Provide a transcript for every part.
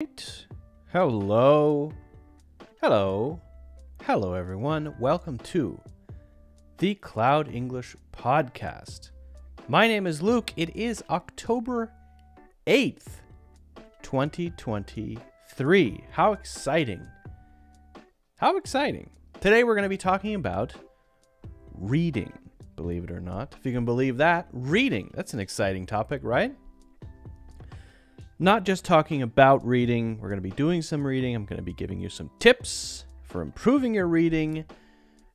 Right. Hello. Hello. Hello, everyone. Welcome to the Cloud English Podcast. My name is Luke. It is October 8th, 2023. How exciting. How exciting. Today we're going to be talking about reading, believe it or not. If you can believe that, reading. That's an exciting topic, right? Not just talking about reading, we're going to be doing some reading. I'm going to be giving you some tips for improving your reading,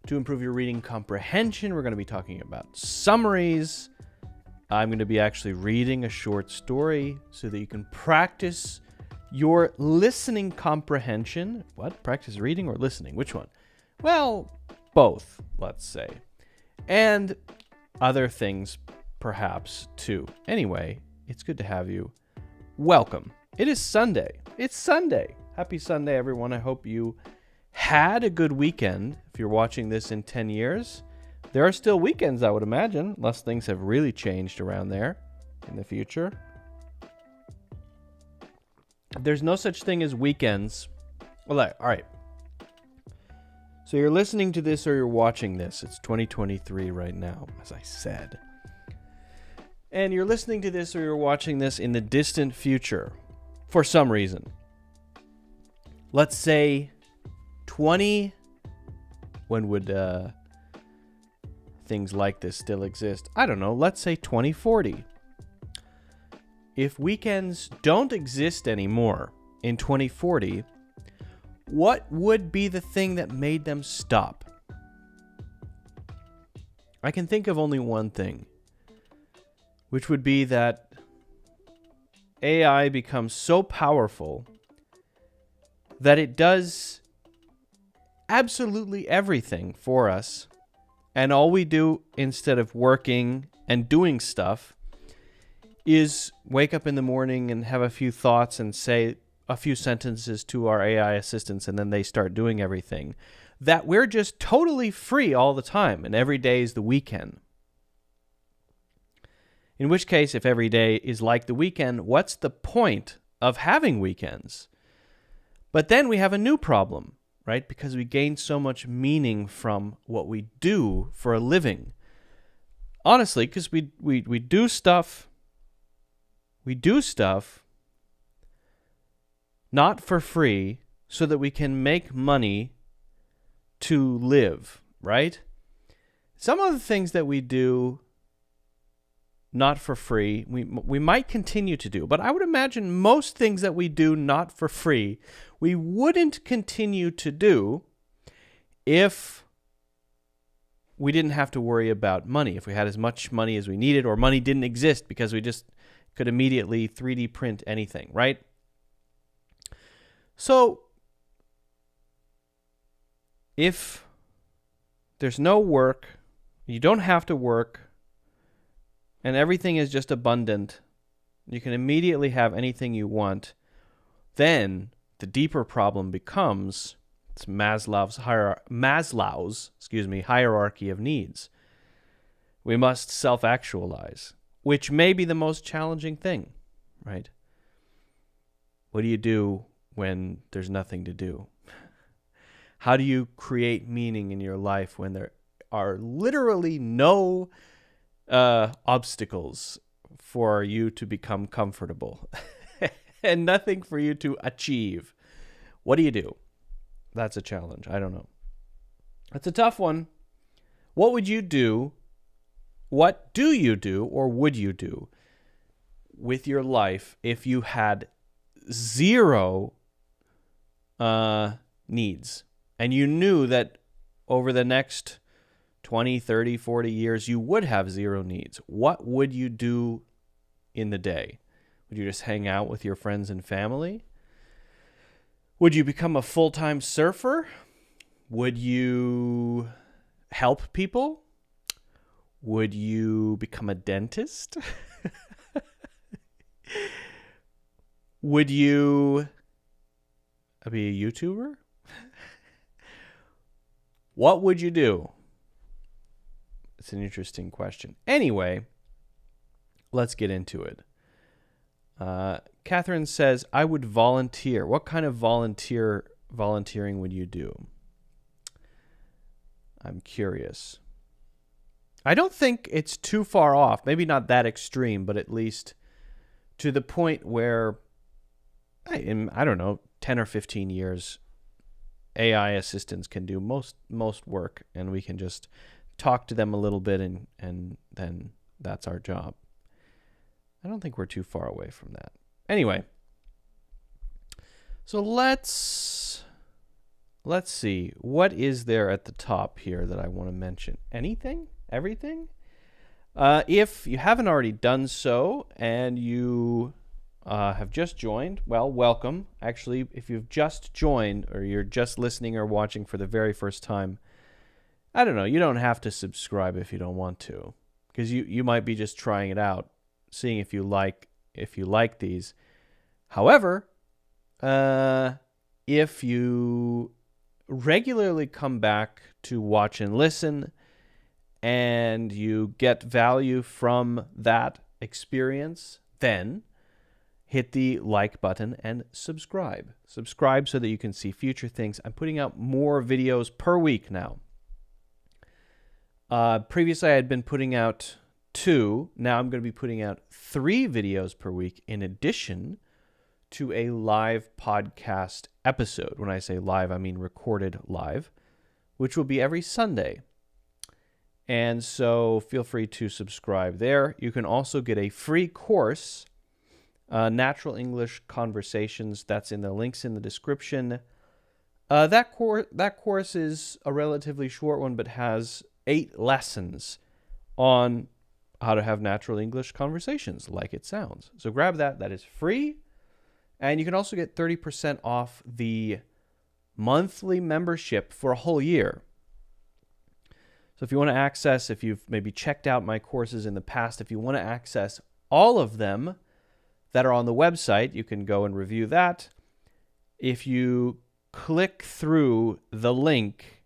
to improve your reading comprehension. We're going to be talking about summaries. I'm going to be actually reading a short story so that you can practice your listening comprehension. What? Practice reading or listening? Which one? Well, both, let's say. And other things, perhaps, too. Anyway, it's good to have you. Welcome. It is Sunday. It's Sunday. Happy Sunday, everyone. I hope you had a good weekend. If you're watching this in 10 years, there are still weekends, I would imagine, unless things have really changed around there in the future. There's no such thing as weekends. Well, all right. So you're listening to this or you're watching this. It's 2023 right now, as I said. And you're listening to this or you're watching this in the distant future for some reason. Let's say when would things like this still exist? I don't know. Let's say 2040. If weekends don't exist anymore in 2040, what would be the thing that made them stop? I can think of only one thing, which would be that AI becomes so powerful that it does absolutely everything for us. And all we do instead of working and doing stuff is wake up in the morning and have a few thoughts and say a few sentences to our AI assistants, and then they start doing everything. That we're just totally free all the time, and every day is the weekend. In which case, if every day is like the weekend, what's the point of having weekends? But then we have a new problem, right? Because we gain so much meaning from what we do for a living. Honestly, because we do stuff. We do stuff not for free so that we can make money to live, right? Some of the things that we do not for free, we might continue to do. But I would imagine most things that we do not for free, we wouldn't continue to do if we didn't have to worry about money. If we had as much money as we needed, or money didn't exist because we just could immediately 3D print anything, right? So if there's no work, you don't have to work, and everything is just abundant, you can immediately have anything you want, then the deeper problem becomes it's Maslow's hierarchy of needs. We must self-actualize, which may be the most challenging thing, right? What do you do when there's nothing to do? How do you create meaning in your life when there are literally no obstacles for you to become comfortable and nothing for you to achieve? What do you do? That's a challenge. I don't know. That's a tough one. What would you do? What do you do, or would you do with your life if you had zero needs and you knew that over the next 20, 30, 40 years, you would have zero needs? What would you do in the day? Would you just hang out with your friends and family? Would you become a full-time surfer? Would you help people? Would you become a dentist? Would you be a YouTuber? What would you do? It's an interesting question. Anyway, let's get into it. Catherine says, I would volunteer. What kind of volunteering would you do? I'm curious. I don't think it's too far off. Maybe not that extreme, but at least to the point where, in, I don't know, 10 or 15 years, AI assistants can do most work, and we can just talk to them a little bit, and then that's our job. I don't think we're too far away from that. Anyway, so let's see. What is there at the top here that I want to mention? Anything? Everything? If you haven't already done so and you have just joined, well, welcome. Actually, if you've just joined or you're just listening or watching for the very first time, I don't know. You don't have to subscribe if you don't want to, because you might be just trying it out, seeing if you like these. However, if you regularly come back to watch and listen and you get value from that experience, then hit the like button and subscribe. Subscribe so that you can see future things. I'm putting out more videos per week now. Previously, I had been putting out 2. Now I'm going to be putting out 3 videos per week in addition to a live podcast episode. When I say live, I mean recorded live, which will be every Sunday. And so feel free to subscribe there. You can also get a free course, Natural English Conversations. That's in the links in the description. That course is a relatively short one, but has 8 lessons on how to have natural English conversations like it sounds. So grab that. That is free. And you can also get 30% off the monthly membership for a whole year. So if you want to access, if you've maybe checked out my courses in the past, if you want to access all of them that are on the website, you can go and review that. If you click through the link,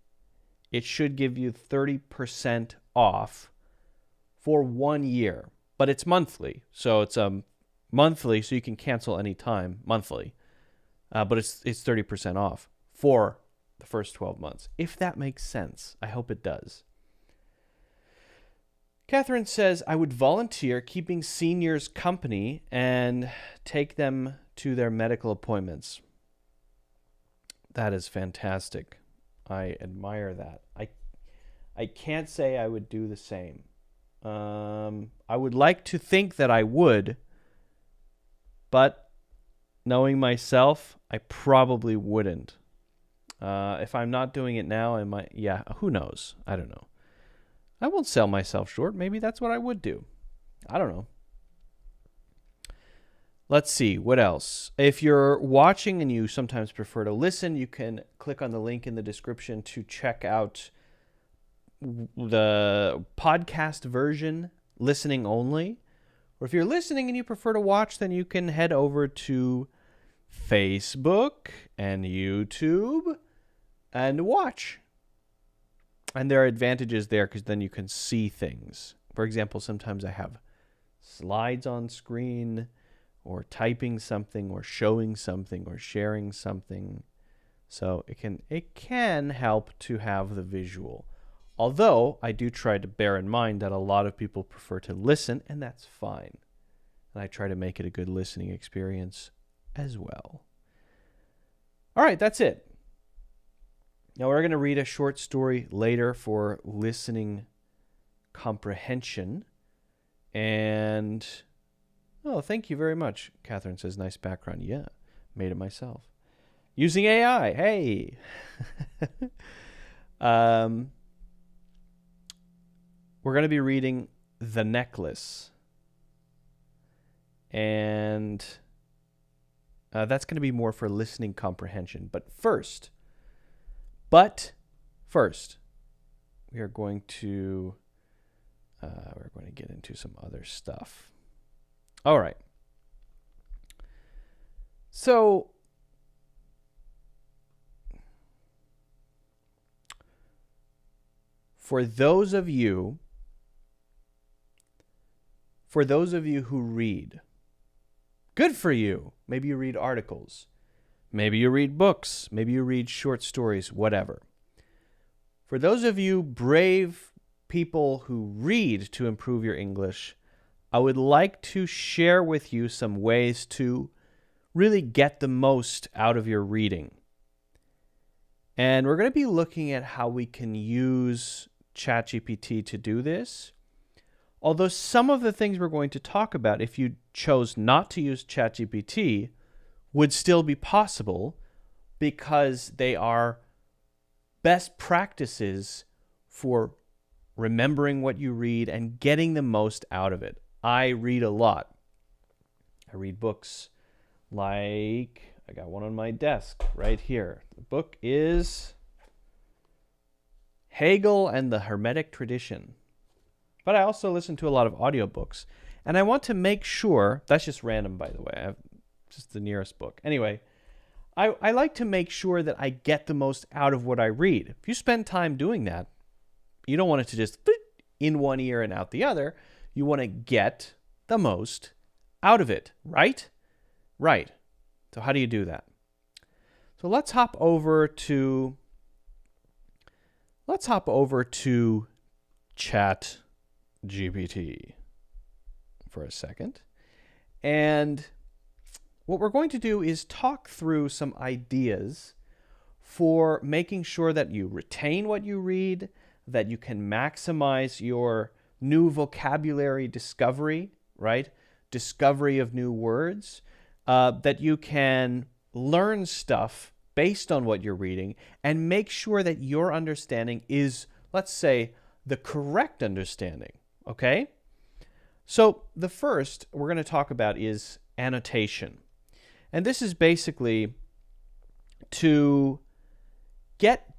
it should give you 30% off for 1 year, but it's monthly. So it's monthly, so you can cancel anytime monthly. But it's 30% off for the first 12 months. If that makes sense, I hope it does. Catherine says, I would volunteer keeping seniors company and take them to their medical appointments. That is fantastic. I admire that. I can't say I would do the same. I would like to think that I would, but knowing myself, I probably wouldn't. If I'm not doing it now, I might. Yeah, who knows? I don't know. I won't sell myself short. Maybe that's what I would do. I don't know. Let's see. What else? If you're watching and you sometimes prefer to listen, you can click on the link in the description to check out the podcast version, listening only. Or if you're listening and you prefer to watch, then you can head over to Facebook and YouTube and watch. And there are advantages there because then you can see things. For example, sometimes I have slides on screen, or typing something, or showing something, or sharing something. So it can help to have the visual. Although I do try to bear in mind that a lot of people prefer to listen, and that's fine. And I try to make it a good listening experience as well. All right, that's it. Now we're going to read a short story later for listening comprehension. And, oh, thank you very much. Catherine says, nice background. Yeah, made it myself. Using AI. Hey. We're going to be reading The Necklace. And that's going to be more for listening comprehension. But first, we are going to get into some other stuff. All right. So for those of you who read, Good for you. Maybe you read articles. Maybe you read books. Maybe you read short stories, whatever. For those of you brave people who read to improve your English, I would like to share with you some ways to really get the most out of your reading. And we're going to be looking at how we can use ChatGPT to do this. Although some of the things we're going to talk about, if you chose not to use ChatGPT, would still be possible because they are best practices for remembering what you read and getting the most out of it. I read a lot. I read books like, I got one on my desk right here. The book is Hegel and the Hermetic Tradition. But I also listen to a lot of audiobooks. And I want to make sure, that's just random, by the way. I have just the nearest book. Anyway, I like to make sure that I get the most out of what I read. If you spend time doing that, you don't want it to just fit in one ear and out the other. You want to get the most out of it, right? Right. So how do you do that? So let's hop over to ChatGPT for a second. And what we're going to do is talk through some ideas for making sure that you retain what you read, that you can maximize your new vocabulary discovery, right? Discovery of new words, that you can learn stuff based on what you're reading and make sure that your understanding is, let's say, the correct understanding, okay? So the first we're going to talk about is annotation. And this is basically to get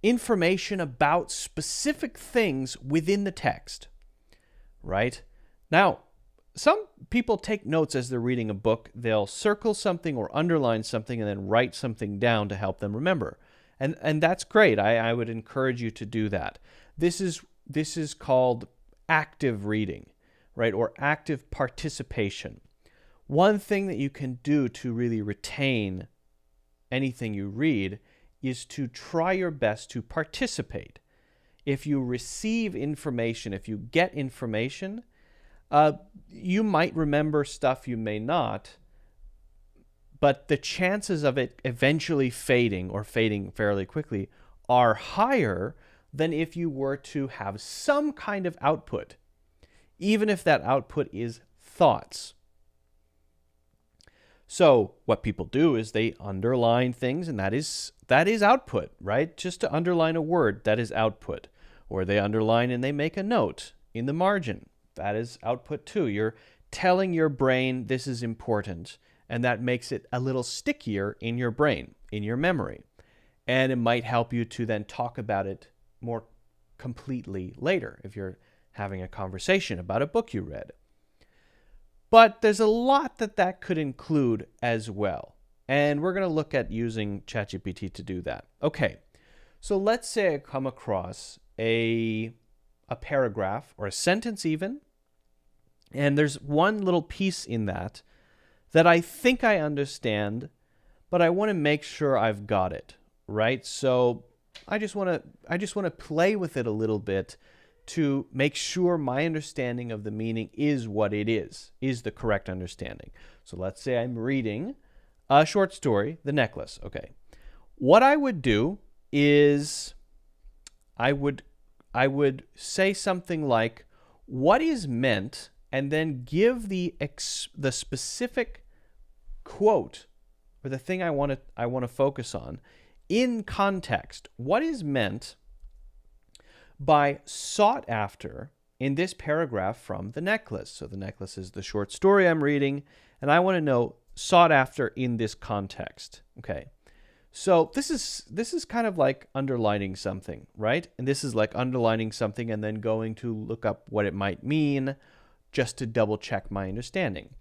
information about specific things within the text, right? Now, some people take notes as they're reading a book. They'll circle something or underline something and then write something down to help them remember. And that's great. I would encourage you to do that. This is called active reading, right? Or active participation. One thing that you can do to really retain anything you read is to try your best to participate. If you receive information, if you get information, you might remember stuff, you may not, but the chances of it eventually fading or fading fairly quickly are higher than if you were to have some kind of output, even if that output is thoughts. So what people do is they underline things, and that is output, right? Just to underline a word, that is output. Or they underline and they make a note in the margin. That is output too. You're telling your brain this is important, and that makes it a little stickier in your brain, in your memory. And it might help you to then talk about it more completely later if you're having a conversation about a book you read. But there's a lot that could include as well. And we're going to look at using ChatGPT to do that. Okay, so let's say I come across a paragraph or a sentence even, and there's one little piece in that I think I understand, but I want to make sure I've got it, right? So I just want to play with it a little bit to make sure my understanding of the meaning is what it is the correct understanding. So let's say I'm reading a short story, The Necklace. Okay. What I would do is I would say something like, what is meant, and then give the specific quote or the thing I want to focus on in context. What is meant by sought after in this paragraph from The Necklace? So The Necklace is the short story I'm reading, and I want to know sought after in this context. Okay. So this is kind of like underlining something, right? And this is like underlining something and then going to look up what it might mean just to double check my understanding.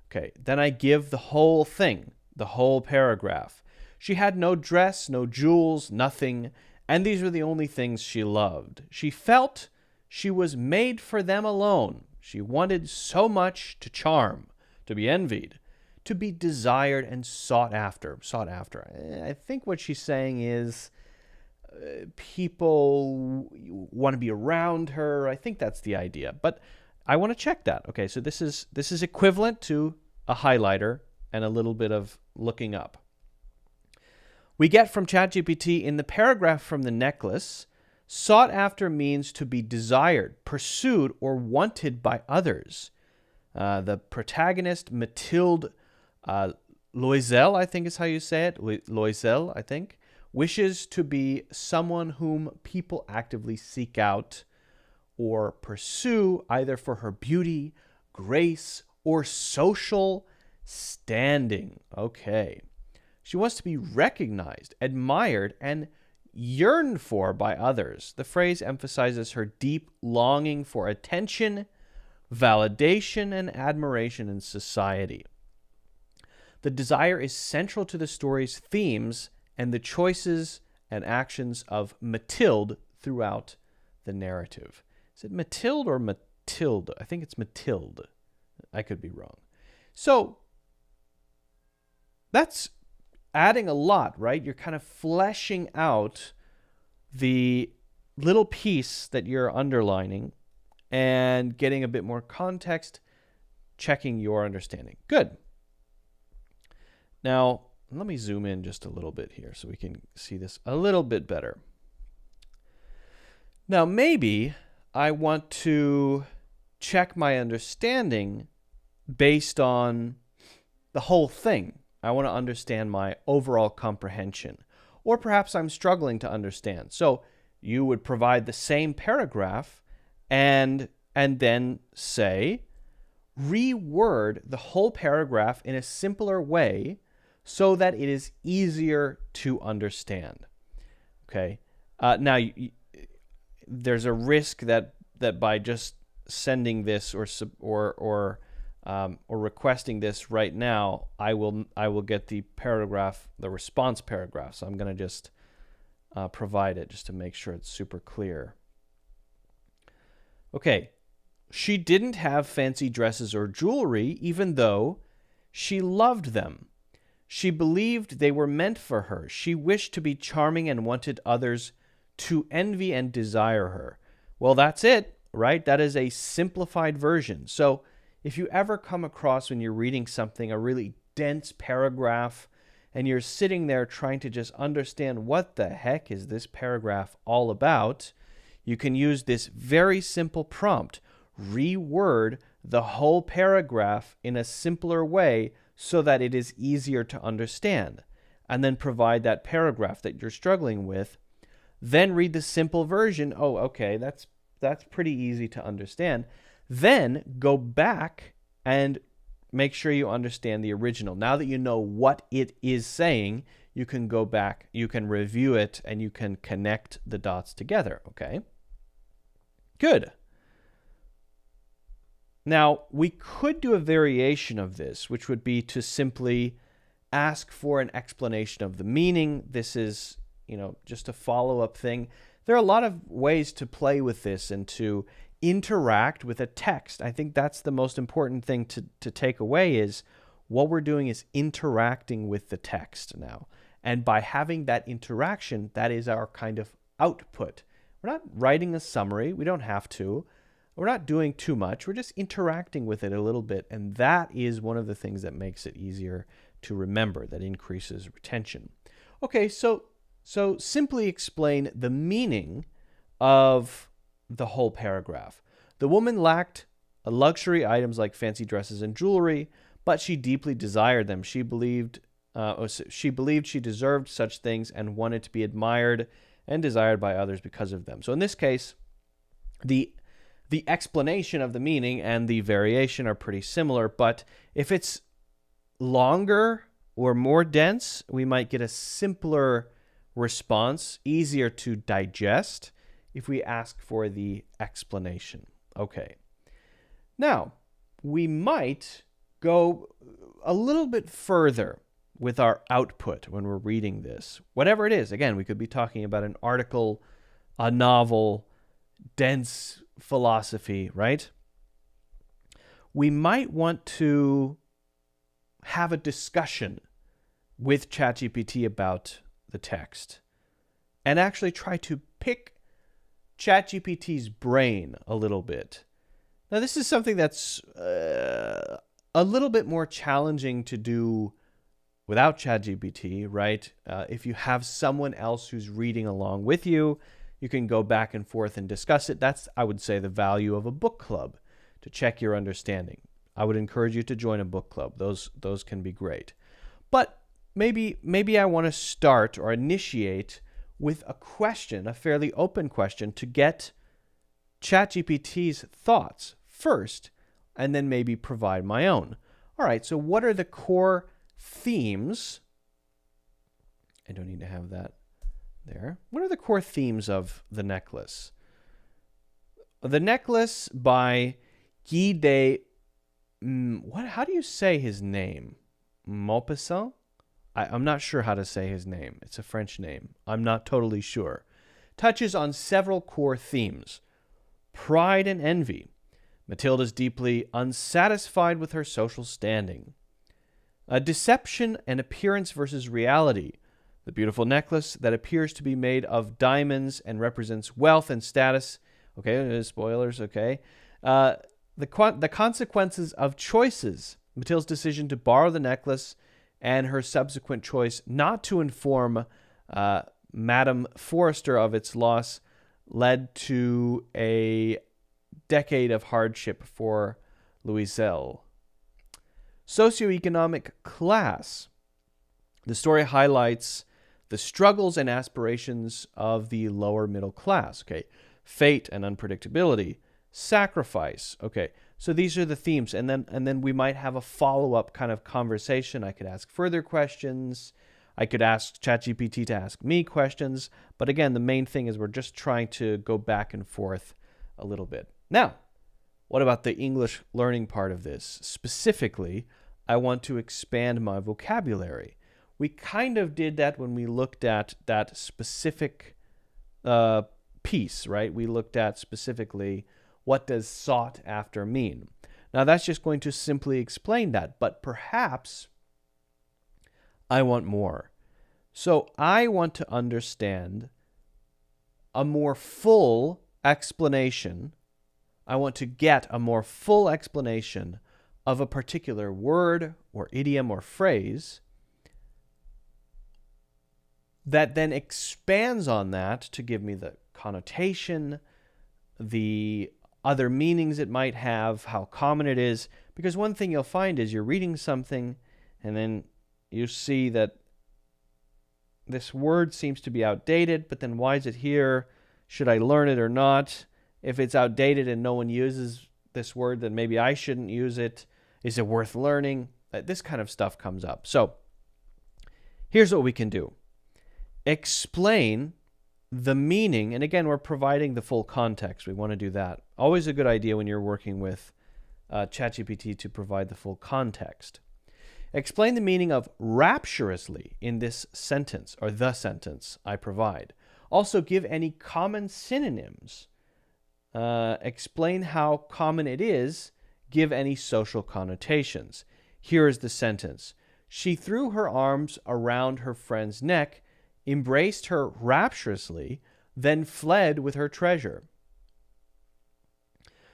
Okay, then I give the whole thing, the whole paragraph. She had no dress, no jewels, nothing, and these were the only things she loved. She felt she was made for them alone. She wanted so much to charm, to be envied, to be desired and sought after. Sought after. I think what she's saying is people want to be around her. I think that's the idea. But I want to check that. Okay, so this is equivalent to a highlighter and a little bit of looking up. We get from ChatGPT in the paragraph from the necklace, sought after means to be desired, pursued, or wanted by others. The protagonist, Mathilde Loisel, I think is how you say it, Loisel, I think, wishes to be someone whom people actively seek out or pursue, either for her beauty, grace, or social standing. Okay. She wants to be recognized, admired, and yearned for by others. The phrase emphasizes her deep longing for attention, validation, and admiration in society. The desire is central to the story's themes and the choices and actions of Mathilde throughout the narrative. Is it Mathilde or Mathilde? I think it's Mathilde. I could be wrong. So that's adding a lot, right? You're kind of fleshing out the little piece that you're underlining and getting a bit more context, checking your understanding. Good. Now, let me zoom in just a little bit here so we can see this a little bit better. Now, maybe I want to check my understanding based on the whole thing. I want to understand my overall comprehension. Or perhaps I'm struggling to understand. So you would provide the same paragraph and then say, reword the whole paragraph in a simpler way so that it is easier to understand. Okay. Now, there's a risk that by just sending this or requesting this right now, I will get the paragraph, the response paragraph. So I'm going to just provide it just to make sure it's super clear. Okay. She didn't have fancy dresses or jewelry, even though she loved them. She believed they were meant for her. She wished to be charming and wanted others to envy and desire her. Well, that's it, right? That is a simplified version. So if you ever come across when you're reading something, a really dense paragraph, and you're sitting there trying to just understand what the heck is this paragraph all about, you can use this very simple prompt. Reword the whole paragraph in a simpler way so that it is easier to understand, and then provide that paragraph that you're struggling with. Then read the simple version. Oh, okay, that's pretty easy to understand. Then go back and make sure you understand the original. Now that you know what it is saying, you can go back, you can review it, and you can connect the dots together, okay? Good. Now, we could do a variation of this, which would be to simply ask for an explanation of the meaning. This is, just a follow-up thing. There are a lot of ways to play with this and to interact with a text. I think that's the most important thing to take away is what we're doing is interacting with the text now. And by having that interaction, that is our kind of output. We're not writing a summary. We don't have to. We're not doing too much. We're just interacting with it a little bit. And that is one of the things that makes it easier to remember, that increases retention. Okay, so simply explain the meaning of the whole paragraph. The woman lacked luxury items like fancy dresses and jewelry, but she deeply desired them. She believed she deserved such things and wanted to be admired and desired by others because of them. So in this case, the explanation of the meaning and the variation are pretty similar, but if it's longer or more dense, we might get a simpler response, easier to digest if we ask for the explanation. Okay. Now, we might go a little bit further with our output when we're reading this. Whatever it is, again, we could be talking about an article, a novel, dense philosophy, right? We might want to have a discussion with ChatGPT about the text and actually try to pick ChatGPT's brain a little bit. Now, this is something that's a little bit more challenging to do without ChatGPT, right? If you have someone else who's reading along with you, you can go back and forth and discuss it. That's, I would say, the value of a book club, to check your understanding. I would encourage you to join a book club. Those can be great. But maybe I want to start or initiate with a question, a fairly open question, to get ChatGPT's thoughts first, and then maybe provide my own. All right, so what are the core themes? I don't need to have that there. What are the core themes of the necklace? The necklace by Guy de... how do you say his name? Maupassant? I'm not sure how to say his name. It's a French name. I'm not totally sure. Touches on several core themes. Pride and envy. Matilda's deeply unsatisfied with her social standing. Deception and appearance versus reality. The beautiful necklace that appears to be made of diamonds and represents wealth and status. Okay, spoilers, okay. The consequences of choices. Matilda's decision to borrow the necklace and her subsequent choice not to inform Madame Forrester of its loss led to a decade of hardship for Louiselle. Socioeconomic class. The story highlights the struggles and aspirations of the lower middle class. Okay, fate and unpredictability, sacrifice. Okay, so these are the themes, and then we might have a follow-up kind of conversation. I could ask further questions. I could ask ChatGPT to ask me questions. But again, the main thing is we're just trying to go back and forth a little bit. Now, what about the English learning part of this? Specifically, I want to expand my vocabulary. We kind of did that when we looked at that specific piece, right? We looked at specifically, what does sought after mean? Now, that's just going to simply explain that, but perhaps I want more. So I want to understand a more full explanation. I want to get a more full explanation of a particular word or idiom or phrase that then expands on that to give me the connotation, the other meanings it might have, how common it is. Because one thing you'll find is you're reading something and then you see that this word seems to be outdated, but then why is it here? Should I learn it or not? If it's outdated and no one uses this word, then maybe I shouldn't use it. Is it worth learning? This kind of stuff comes up. So here's what we can do. Explain the meaning, and again, we're providing the full context. We want to do that. Always a good idea when you're working with ChatGPT to provide the full context. Explain the meaning of rapturously in this sentence, or the sentence I provide. Also, give any common synonyms. Explain how common it is. Give any social connotations. Here is the sentence. She threw her arms around her friend's neck, embraced her rapturously, then fled with her treasure.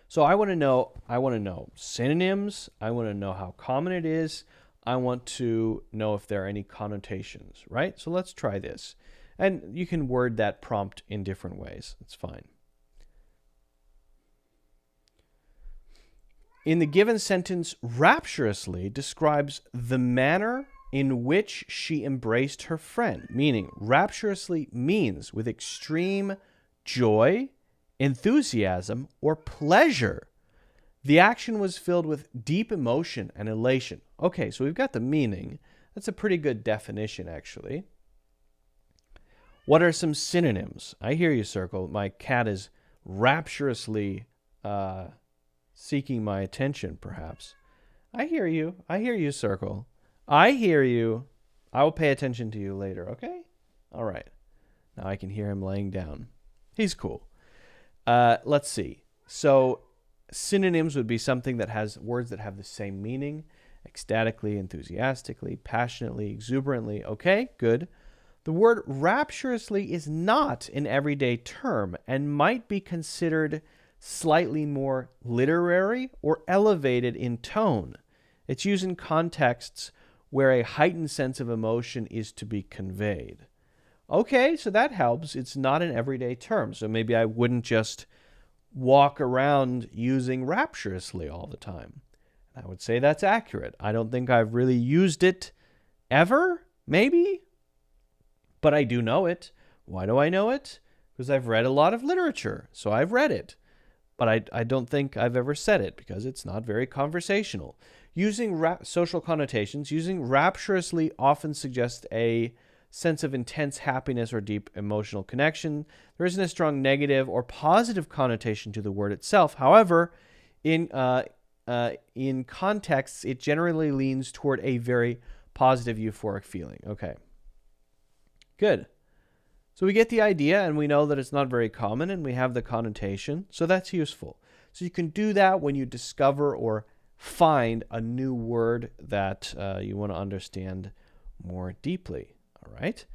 So I want to know synonyms. I want to know how common it is. I want to know if there are any connotations, right? So let's try this. And you can word that prompt in different ways. It's fine. In the given sentence, rapturously describes the manner in which she embraced her friend, meaning rapturously means with extreme joy, enthusiasm, or pleasure. The action was filled with deep emotion and elation. Okay, so we've got the meaning. That's a pretty good definition, actually. What are some synonyms? I hear you, Circle. My cat is rapturously seeking my attention, perhaps. I hear you. I hear you, Circle. I hear you. I will pay attention to you later, okay? All right. Now I can hear him laying down. He's cool. Let's see. So synonyms would be something that has words that have the same meaning. ecstatically, enthusiastically, passionately, exuberantly. Okay, good. The word rapturously is not an everyday term and might be considered slightly more literary or elevated in tone. It's used in contexts where a heightened sense of emotion is to be conveyed. Okay, so that helps. It's not an everyday term. So maybe I wouldn't just walk around using rapturously all the time. I would say that's accurate. I don't think I've really used it ever, maybe, but I do know it. Why do I know it? Because I've read a lot of literature, so I've read it. But I don't think I've ever said it because it's not very conversational. Using social connotations, using rapturously often suggests a sense of intense happiness or deep emotional connection. There isn't a strong negative or positive connotation to the word itself. However, in contexts, it generally leans toward a very positive euphoric feeling. Okay, good. So we get the idea, and we know that it's not very common, and we have the connotation, so that's useful. So you can do that when you discover or find a new word that you want to understand more deeply. All right.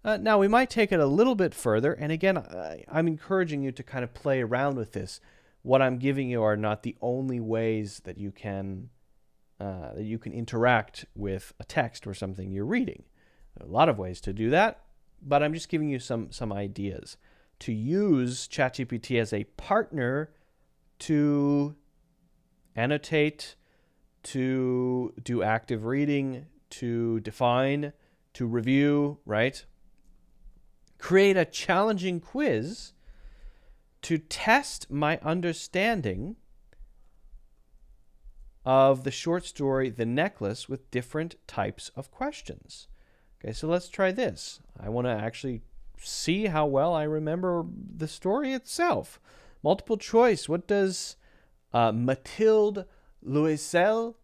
Now we might take it a little bit further, and again, I'm encouraging you to kind of play around with this. What I'm giving you are not the only ways that you can interact with a text or something you're reading. There are a lot of ways to do that. But I'm just giving you some ideas to use ChatGPT as a partner to annotate, to do active reading, to define, to review, right? Create a challenging quiz to test my understanding of the short story The Necklace with different types of questions. Okay, so let's try this. I want to actually see how well I remember the story itself. Multiple choice. What does Mathilde Loisel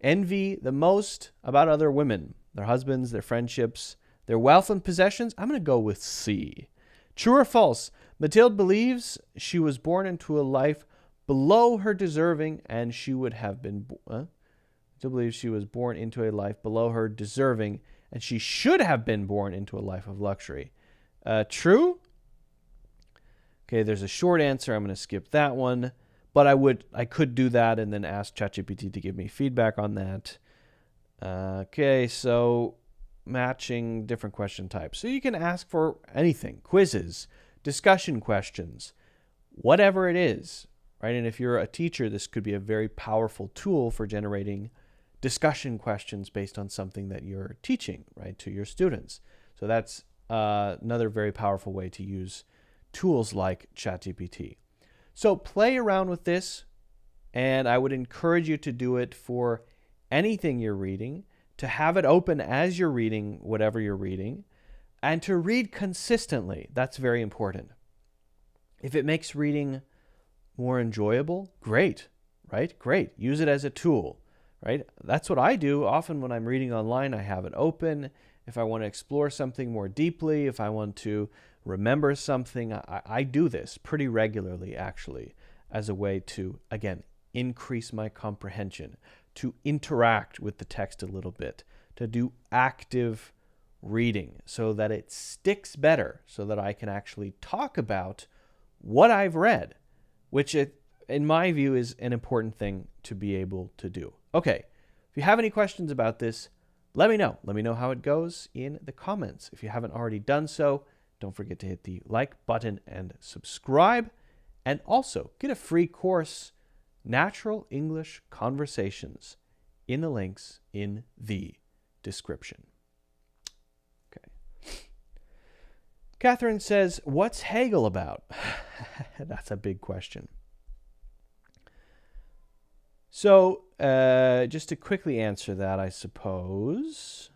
envy the most about other women? Their husbands, their friendships, their wealth and possessions? I'm going to go with C. True or false? Mathilde believes she was born into a life below her deserving, and she would have been... Mathilde believes she was born into a life below her deserving, and she should have been born into a life of luxury. True? Okay, there's a short answer. I'm going to skip that one. But I could do that and then ask ChatGPT to give me feedback on that. Okay, so matching different question types. So you can ask for anything, quizzes, discussion questions, whatever it is, right? And if you're a teacher, this could be a very powerful tool for generating discussion questions based on something that you're teaching, right, to your students. So that's another very powerful way to use tools like ChatGPT. So play around with this, and I would encourage you to do it for anything you're reading, to have it open as you're reading whatever you're reading, and to read consistently. That's very important. If it makes reading more enjoyable, great, right? Great. Use it as a tool. Right? That's what I do. Often when I'm reading online, I have it open. If I want to explore something more deeply, if I want to remember something, I do this pretty regularly, actually, as a way to, again, increase my comprehension, to interact with the text a little bit, to do active reading so that it sticks better, so that I can actually talk about what I've read, which in my view is an important thing to be able to do. Okay, if you have any questions about this, let me know. Let me know how it goes in the comments. If you haven't already done so, don't forget to hit the like button and subscribe. And also, get a free course, Natural English Conversations, in the links in the description. Okay. Catherine says, what's Hegel about? That's a big question. So, just to quickly answer that, I suppose,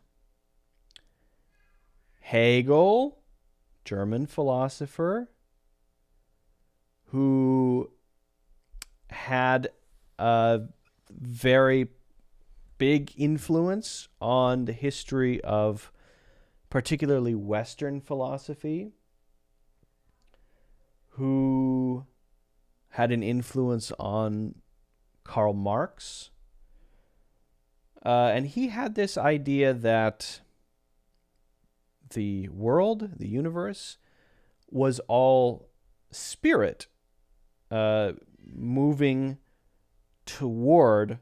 Hegel, German philosopher, who had a very big influence on the history of particularly Western philosophy, who had an influence on Karl Marx, And he had this idea that the world, the universe, was all spirit moving toward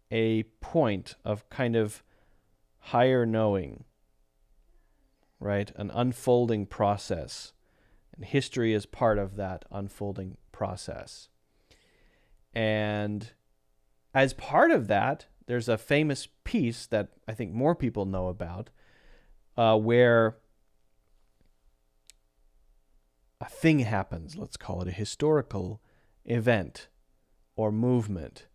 a point of kind of higher knowing, right? An unfolding process. And history is part of that unfolding process. And as part of that, there's a famous piece that I think more people know about, where a thing happens, let's call it a historical event or movement,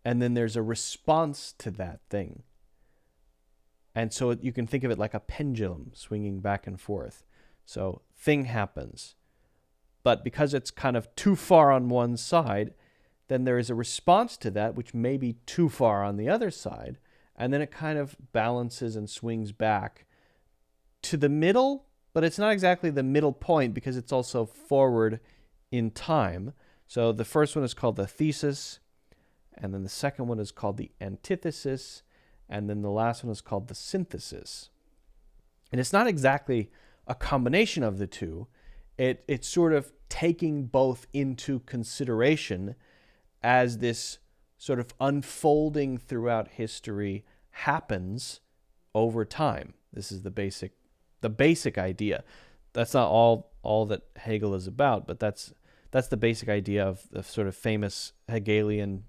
and then there's a response to that thing. And so you can think of it like a pendulum swinging back and forth. So thing happens, but because it's kind of too far on one side, then there is a response to that which may be too far on the other side, and then it kind of balances and swings back to the middle, but it's not exactly the middle point because it's also forward in time. So the first one is called the thesis, and then the second one is called the antithesis, and then the last one is called the synthesis. And it's not exactly a combination of the two. It's sort of taking both into consideration as this sort of unfolding throughout history happens over time. This is the basic idea. That's not all that Hegel is about, but that's the basic idea of the sort of famous Hegelian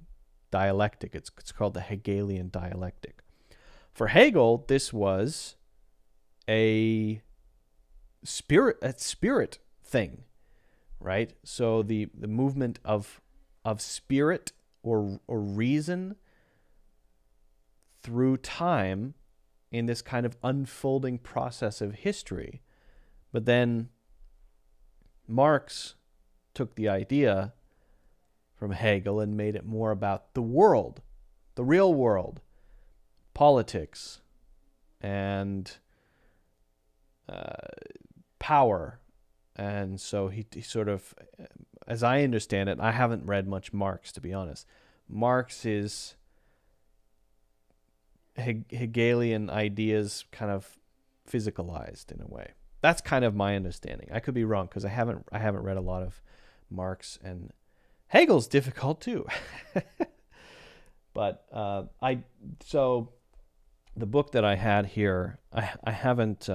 dialectic. It's called the Hegelian dialectic. For Hegel, this was a spirit thing, right? So the movement of spirit or reason through time in this kind of unfolding process of history. But then Marx took the idea from Hegel and made it more about the world, the real world, politics, and power. And so he sort of, as I understand it, I haven't read much Marx, to be honest. Marx's Hegelian ideas kind of physicalized in a way. That's kind of my understanding. I could be wrong because I haven't read a lot of Marx, and Hegel's difficult too. But so the book that I had here, I haven't.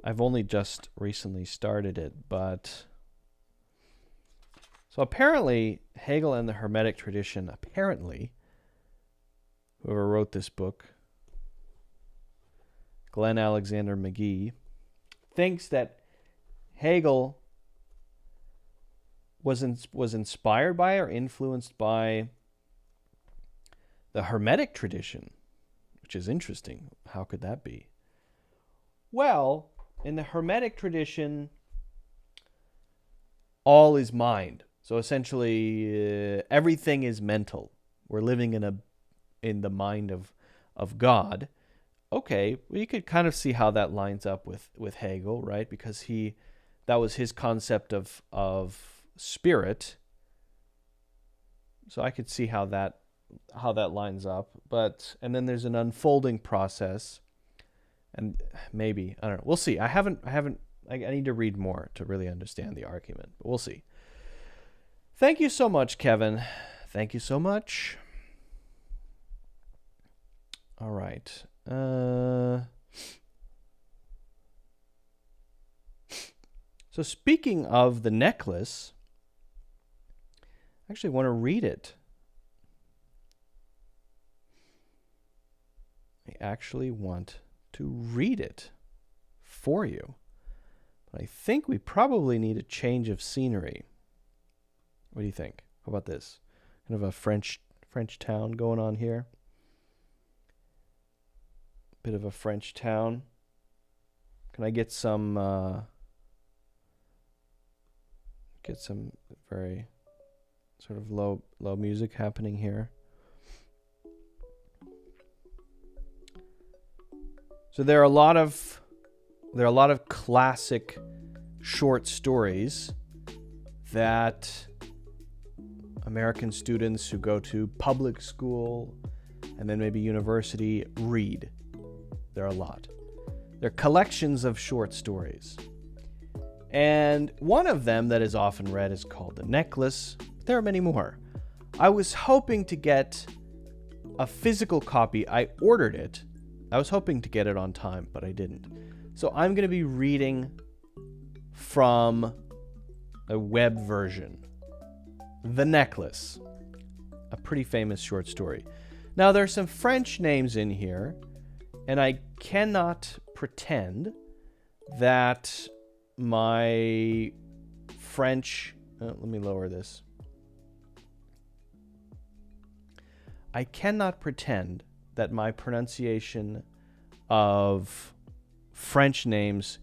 I've only just recently started it, but so apparently Hegel and the Hermetic tradition, apparently, whoever wrote this book, Glenn Alexander McGee, thinks that Hegel was inspired by or influenced by the Hermetic tradition, which is interesting. How could that be? Well, in the Hermetic tradition, all is mind. So essentially, everything is mental. We're living in the mind of God. Okay, we could kind of see how that lines up with Hegel, right? Because that was his concept of spirit. So I could see how that lines up. And then there's an unfolding process. And maybe, I don't know. We'll see. I need to read more to really understand the argument, but we'll see. Thank you so much, Kevin. Thank you so much. All right. So speaking of the necklace, I actually want to read it. I actually want to read it for you. But I think we probably need a change of scenery. What do you think? How about this? Kind of a French town going on here. Bit of a French town. Can I get some very sort of low music happening here? So there are a lot of classic short stories that American students who go to public school and then maybe university, read. There are a lot. They're collections of short stories. And one of them that is often read is called The Necklace. There are many more. I was hoping to get a physical copy. I ordered it. I was hoping to get it on time, but I didn't. So I'm going to be reading from a web version. The Necklace. A pretty famous short story. Now, there's some French names in here, and I cannot pretend that my French... let me lower this. I cannot pretend that my pronunciation of French names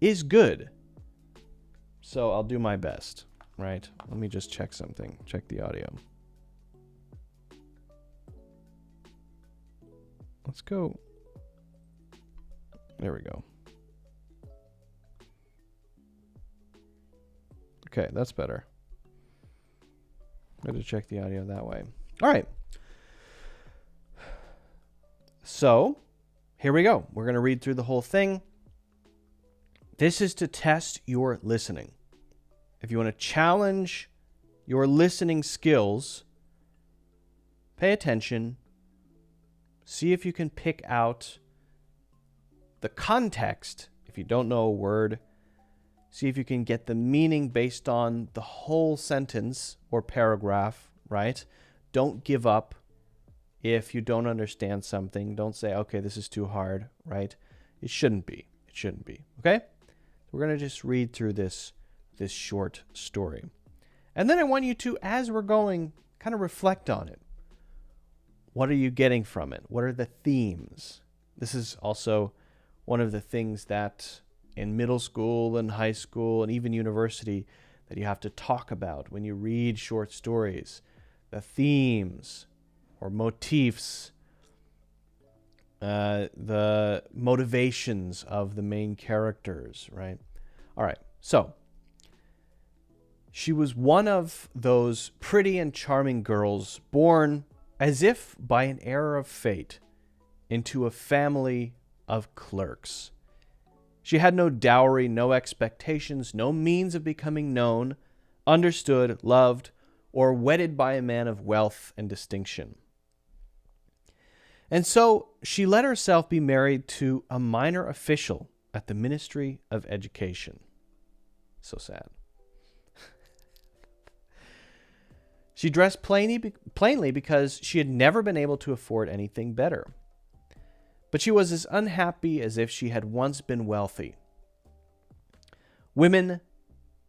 is good. So I'll do my best, right? Let me just check something. Check the audio. Let's go. There we go. Okay, that's better. Better check the audio that way. All right. So, here we go. We're going to read through the whole thing. This is to test your listening. If you want to challenge your listening skills, pay attention. See if you can pick out the context. If you don't know a word, see if you can get the meaning based on the whole sentence or paragraph, right? Don't give up if you don't understand something. Don't say, okay, this is too hard, right? It shouldn't be. It shouldn't be, okay? We're going to just read through this short story. And then I want you to, as we're going, kind of reflect on it. What are you getting from it? What are the themes? This is also one of the things that in middle school and high school and even university that you have to talk about when you read short stories. The themes or motifs, the motivations of the main characters, right? All right, so she was one of those pretty and charming girls born as if by an error of fate into a family of clerks. She had no dowry, no expectations, no means of becoming known, understood, loved, or wedded by a man of wealth and distinction. And so she let herself be married to a minor official at the Ministry of Education. So sad. She dressed plainly because she had never been able to afford anything better. But she was as unhappy as if she had once been wealthy. Women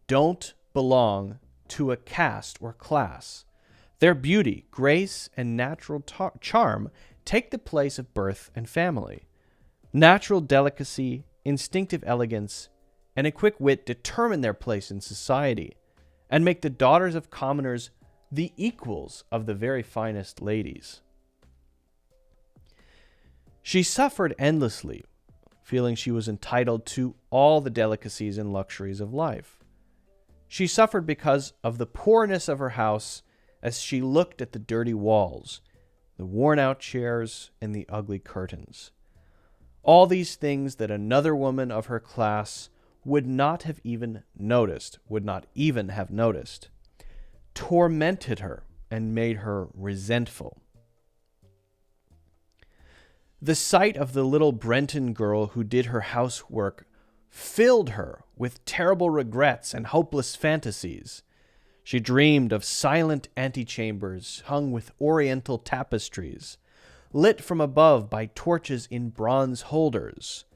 don't belong to a caste or class. Their beauty, grace, and natural charm take the place of birth and family. Natural delicacy, instinctive elegance, and a quick wit determine their place in society and make the daughters of commoners the equals of the very finest ladies. She suffered endlessly, feeling she was entitled to all the delicacies and luxuries of life. She suffered because of the poorness of her house as she looked at the dirty walls, the worn-out chairs, and the ugly curtains. All these things that another woman of her class would not have noticed, tormented her and made her resentful. The sight of the little Brenton girl who did her housework filled her with terrible regrets and hopeless fantasies. She dreamed of silent antechambers hung with oriental tapestries, lit from above by torches in bronze holders,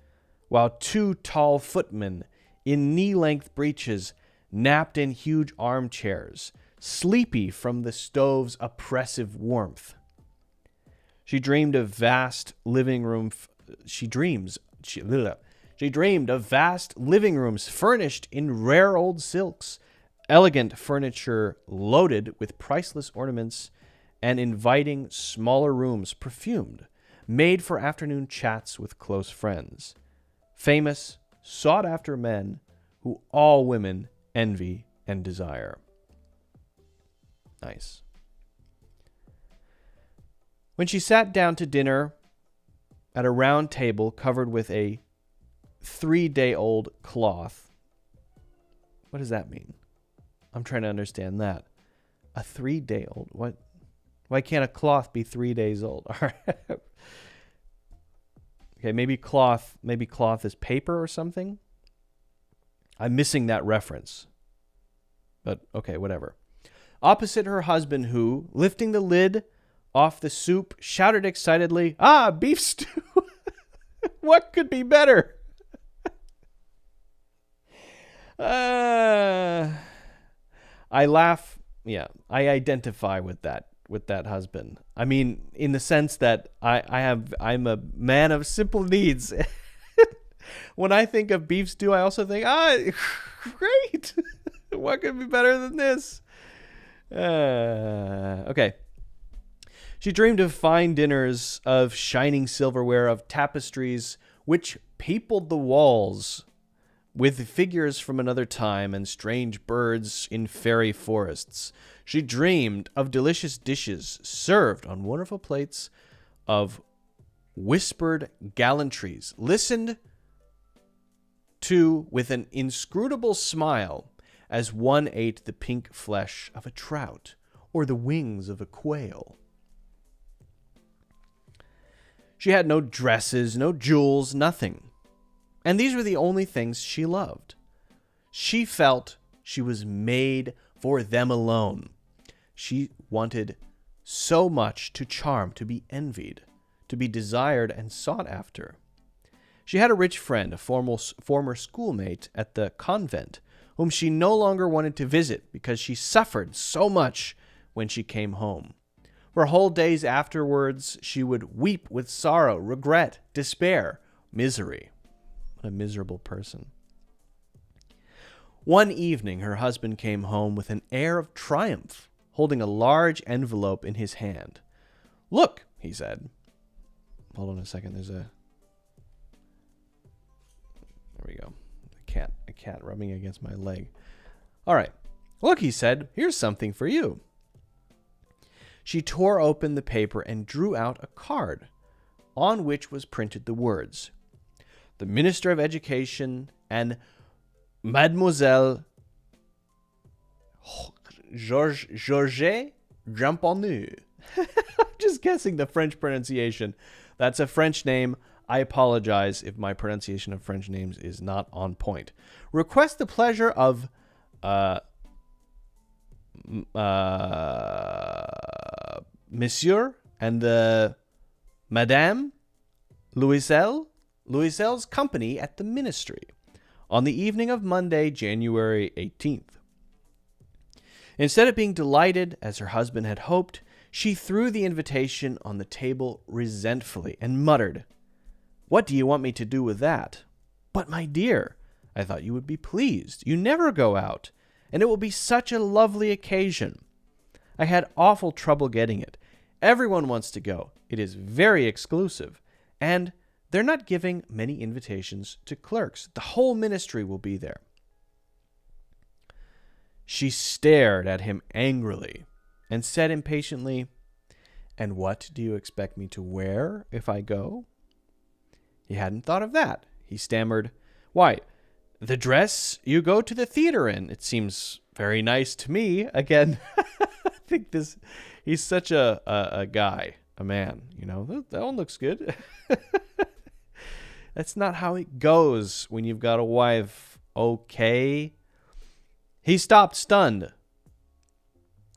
while two tall footmen in knee-length breeches napped in huge armchairs, sleepy from the stove's oppressive warmth. She dreamed of vast living rooms furnished in rare old silks, elegant furniture loaded with priceless ornaments, and inviting smaller rooms perfumed, made for afternoon chats with close friends. Famous, sought-after men who all women envy and desire. Nice. When she sat down to dinner at a round table covered with a 3-day-old cloth. What does that mean? I'm trying to understand that. A 3-day-old? What? Why can't a cloth be 3 days old? All right. Okay, maybe cloth is paper or something. I'm missing that reference. But okay, whatever. Opposite her husband who, lifting the lid off the soup, shouted excitedly, "Ah, beef stew! What could be better?" I laugh. Yeah, I identify with that husband. I mean, in the sense that I'm a man of simple needs. When I think of beef stew, I also think, great. What could be better than this? Okay. She dreamed of fine dinners, of shining silverware, of tapestries which peopled the walls with figures from another time and strange birds in fairy forests. She dreamed of delicious dishes served on wonderful plates of whispered gallantries, listened to with an inscrutable smile as one ate the pink flesh of a trout or the wings of a quail. She had no dresses, no jewels, nothing. And these were the only things she loved. She felt she was made for them alone. She wanted so much to charm, to be envied, to be desired and sought after. She had a rich friend, a former schoolmate at the convent, whom she no longer wanted to visit because she suffered so much when she came home. For whole days afterwards, she would weep with sorrow, regret, despair, misery. What a miserable person. One evening, her husband came home with an air of triumph, holding a large envelope in his hand. "Look," he said. Hold on a second. There we go. A cat rubbing against my leg. All right. "Look," he said. "Here's something for you." She tore open the paper and drew out a card on which was printed the words, "The Minister of Education and Mademoiselle Georges Jamponneau." I'm just guessing the French pronunciation. That's a French name. I apologize if my pronunciation of French names is not on point. "Request the pleasure of Monsieur and Madame Louisel's company at the ministry on the evening of Monday, January 18th. Instead of being delighted, as her husband had hoped, she threw the invitation on the table resentfully and muttered, "What do you want me to do with that?" "But, my dear, I thought you would be pleased. You never go out, and it will be such a lovely occasion. I had awful trouble getting it. Everyone wants to go. It is very exclusive, and they're not giving many invitations to clerks. The whole ministry will be there." She stared at him angrily and said impatiently, "And what do you expect me to wear if I go?" He hadn't thought of that. He stammered, "Why, the dress you go to the theater in. It seems very nice to me." Again, I think he's such a guy, a man, you know. That one looks good. That's not how it goes when you've got a wife, okay? He stopped stunned,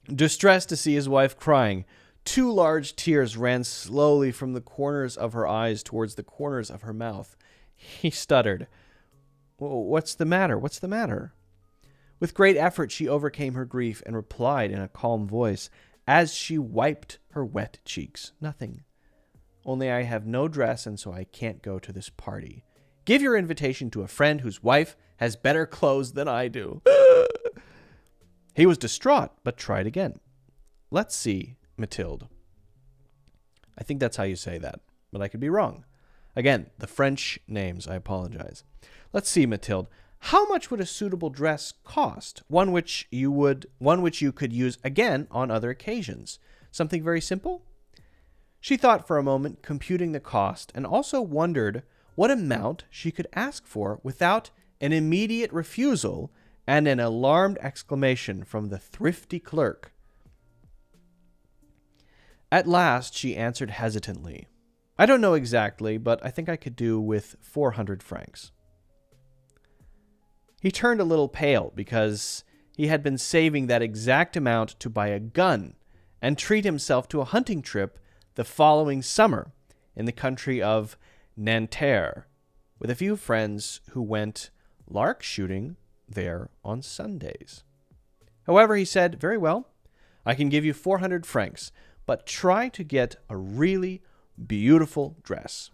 distressed to see his wife crying. 2 large tears ran slowly from the corners of her eyes towards the corners of her mouth. He stuttered, "What's the matter? What's the matter?" With great effort, she overcame her grief and replied in a calm voice, as she wiped her wet cheeks, "Nothing. Only I have no dress, and so I can't go to this party. Give your invitation to a friend whose wife has better clothes than I do." He was distraught, but tried again. "Let's see, Mathilde." I think that's how you say that, but I could be wrong. Again, the French names, I apologize. "Let's see, Mathilde. How much would a suitable dress cost? One which you could use again on other occasions. Something very simple?" She thought for a moment, computing the cost, and also wondered what amount she could ask for without an immediate refusal and an alarmed exclamation from the thrifty clerk. At last, she answered hesitantly, "I don't know exactly, but I think I could do with 400 francs. He turned a little pale because he had been saving that exact amount to buy a gun and treat himself to a hunting trip the following summer in the country of Nanterre with a few friends who went lark shooting there on Sundays. However, he said, "Very well, I can give you 400 francs, but try to get a really beautiful dress."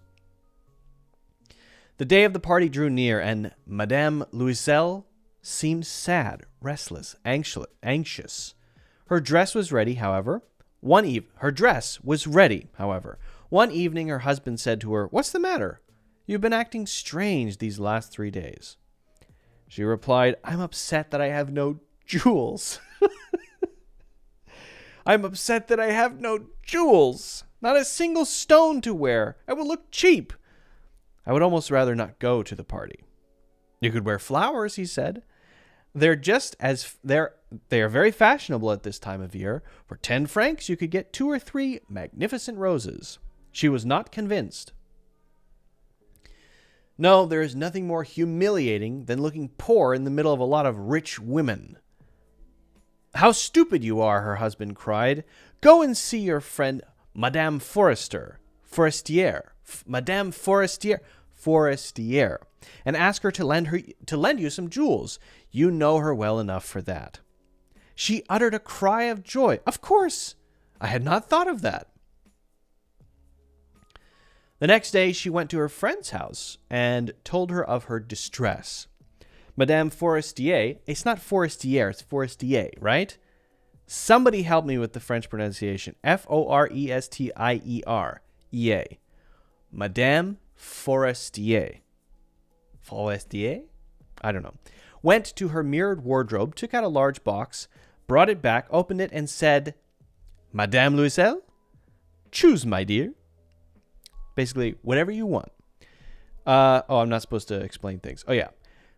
The day of the party drew near, and Madame Loisel seemed sad, restless, anxious. Her dress was ready, however. One evening, her husband said to her, "What's the matter? You've been acting strange these last 3 days." She replied, "I'm upset that I have no jewels." "I'm upset that I have no jewels. Not a single stone to wear. I will look cheap. I would almost rather not go to the party." "You could wear flowers," he said. They are very fashionable at this time of year. For 10 francs, you could get 2 or 3 magnificent roses." She was not convinced. "No, there is nothing more humiliating than looking poor in the middle of a lot of rich women." "How stupid you are," her husband cried. "Go and see your friend Madame Forestier, and ask her to lend you some jewels. You know her well enough for that." She uttered a cry of joy. "Of course! I had not thought of that." The next day, she went to her friend's house and told her of her distress. Madame Forestier, it's not Forestier, it's Forestier, right? Somebody help me with the French pronunciation. Forestier. E-A. Madame Forestier. Forestier? I don't know. Went to her mirrored wardrobe, took out a large box, brought it back, opened it, and said, "Madame Loisel, choose, my dear." Basically, whatever you want. I'm not supposed to explain things. Oh, yeah.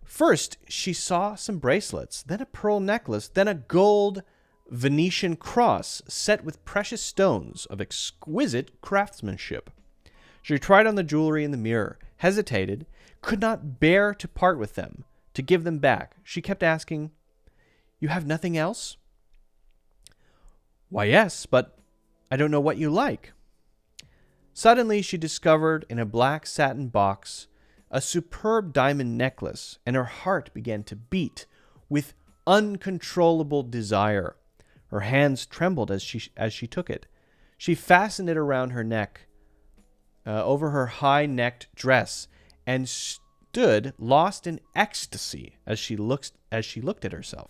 First, she saw some bracelets, then a pearl necklace, then a gold Venetian cross set with precious stones of exquisite craftsmanship. She tried on the jewelry in the mirror, hesitated, could not bear to part with them, to give them back. She kept asking, "You have nothing else?" "Why, yes, but I don't know what you like." Suddenly, she discovered in a black satin box a superb diamond necklace, and her heart began to beat with uncontrollable desire. Her hands trembled as she took it. She fastened it around her neck, over her high-necked dress, and stood lost in ecstasy as she looked at herself.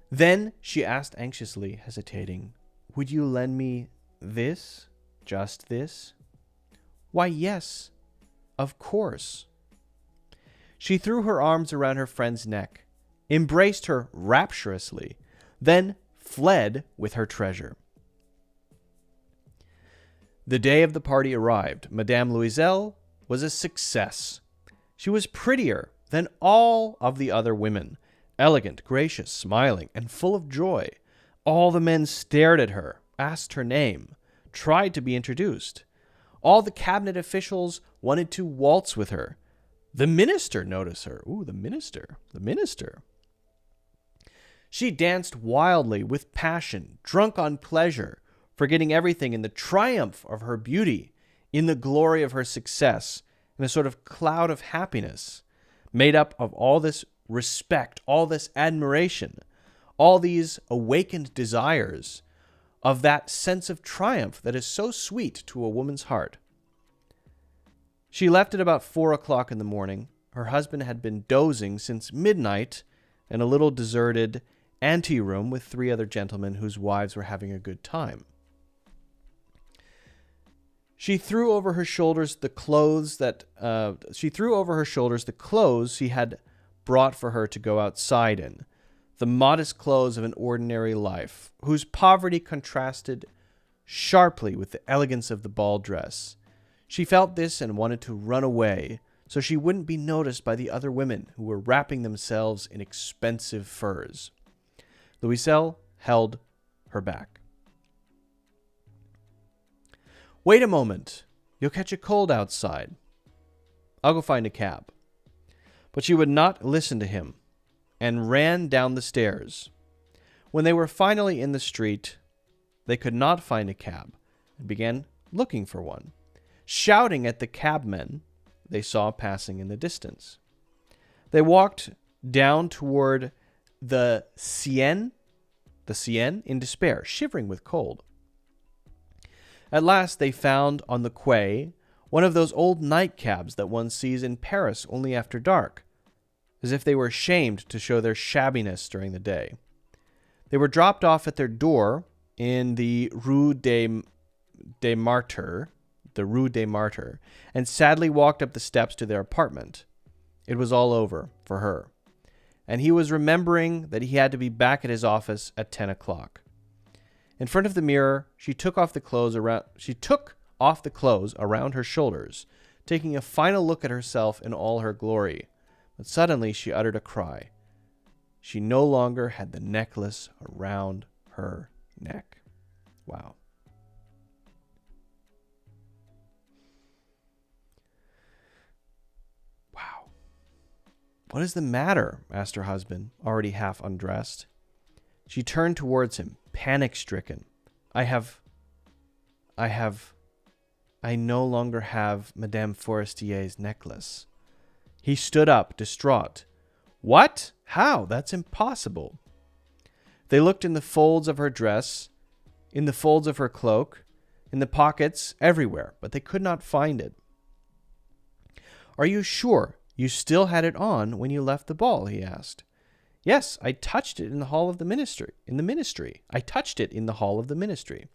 Then she asked anxiously, hesitating, "Would you lend me this? Just this?" "Why, yes, of course." She threw her arms around her friend's neck, embraced her rapturously, then fled with her treasure. The day of the party arrived. Madame Loisel was a success. She was prettier than all of the other women, elegant, gracious, smiling, and full of joy. All the men stared at her, asked her name, tried to be introduced. All the cabinet officials wanted to waltz with her. The minister noticed her. Ooh, the minister. She danced wildly with passion, drunk on pleasure, forgetting everything in the triumph of her beauty, in the glory of her success, in a sort of cloud of happiness, made up of all this respect, all this admiration, all these awakened desires, of that sense of triumph that is so sweet to a woman's heart. She left at about 4 o'clock in the morning. Her husband had been dozing since midnight in a little deserted anteroom with 3 other gentlemen whose wives were having a good time. She threw over her shoulders the clothes he had brought for her to go outside in, the modest clothes of an ordinary life, whose poverty contrasted sharply with the elegance of the ball dress. She felt this and wanted to run away so she wouldn't be noticed by the other women who were wrapping themselves in expensive furs. Louiselle held her back. "Wait a moment. You'll catch a cold outside. I'll go find a cab." But she would not listen to him and ran down the stairs. When they were finally in the street, they could not find a cab and began looking for one, shouting at the cabmen they saw passing in the distance. They walked down toward the Seine in despair, shivering with cold. At last they found on the quay one of those old nightcabs that one sees in Paris only after dark, as if they were ashamed to show their shabbiness during the day. They were dropped off at their door in the Rue des Martyrs, and sadly walked up the steps to their apartment. It was all over for her, and he was remembering that he had to be back at his office at 10 o'clock. In front of the mirror, she took off the clothes around her shoulders, taking a final look at herself in all her glory. But suddenly she uttered a cry. She no longer had the necklace around her neck. Wow. Wow. "What is the matter?" asked her husband, already half undressed. She turned towards him, panic-stricken. I no longer have Madame Forestier's necklace." He stood up, distraught. "What? How? That's impossible." They looked in the folds of her dress, in the folds of her cloak, in the pockets, everywhere, but they could not find it. "Are you sure you still had it on when you left the ball?" he asked. "Yes, I touched it in the hall of the ministry. I touched it in the hall of the ministry.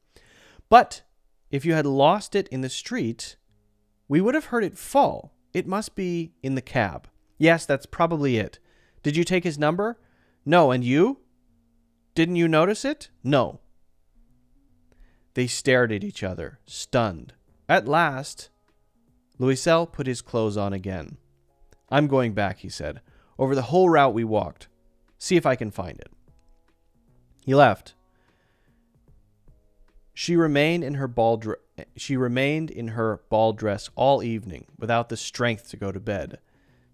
But if you had lost it in the street, we would have heard it fall. It must be in the cab." "Yes, that's probably it. Did you take his number?" "No, and you? Didn't you notice it?" "No." They stared at each other, stunned. At last, Louiselle put his clothes on again. "I'm going back," he said, "over the whole route we walked. See if I can find it." He left. She remained in her ball dress all evening, without the strength to go to bed,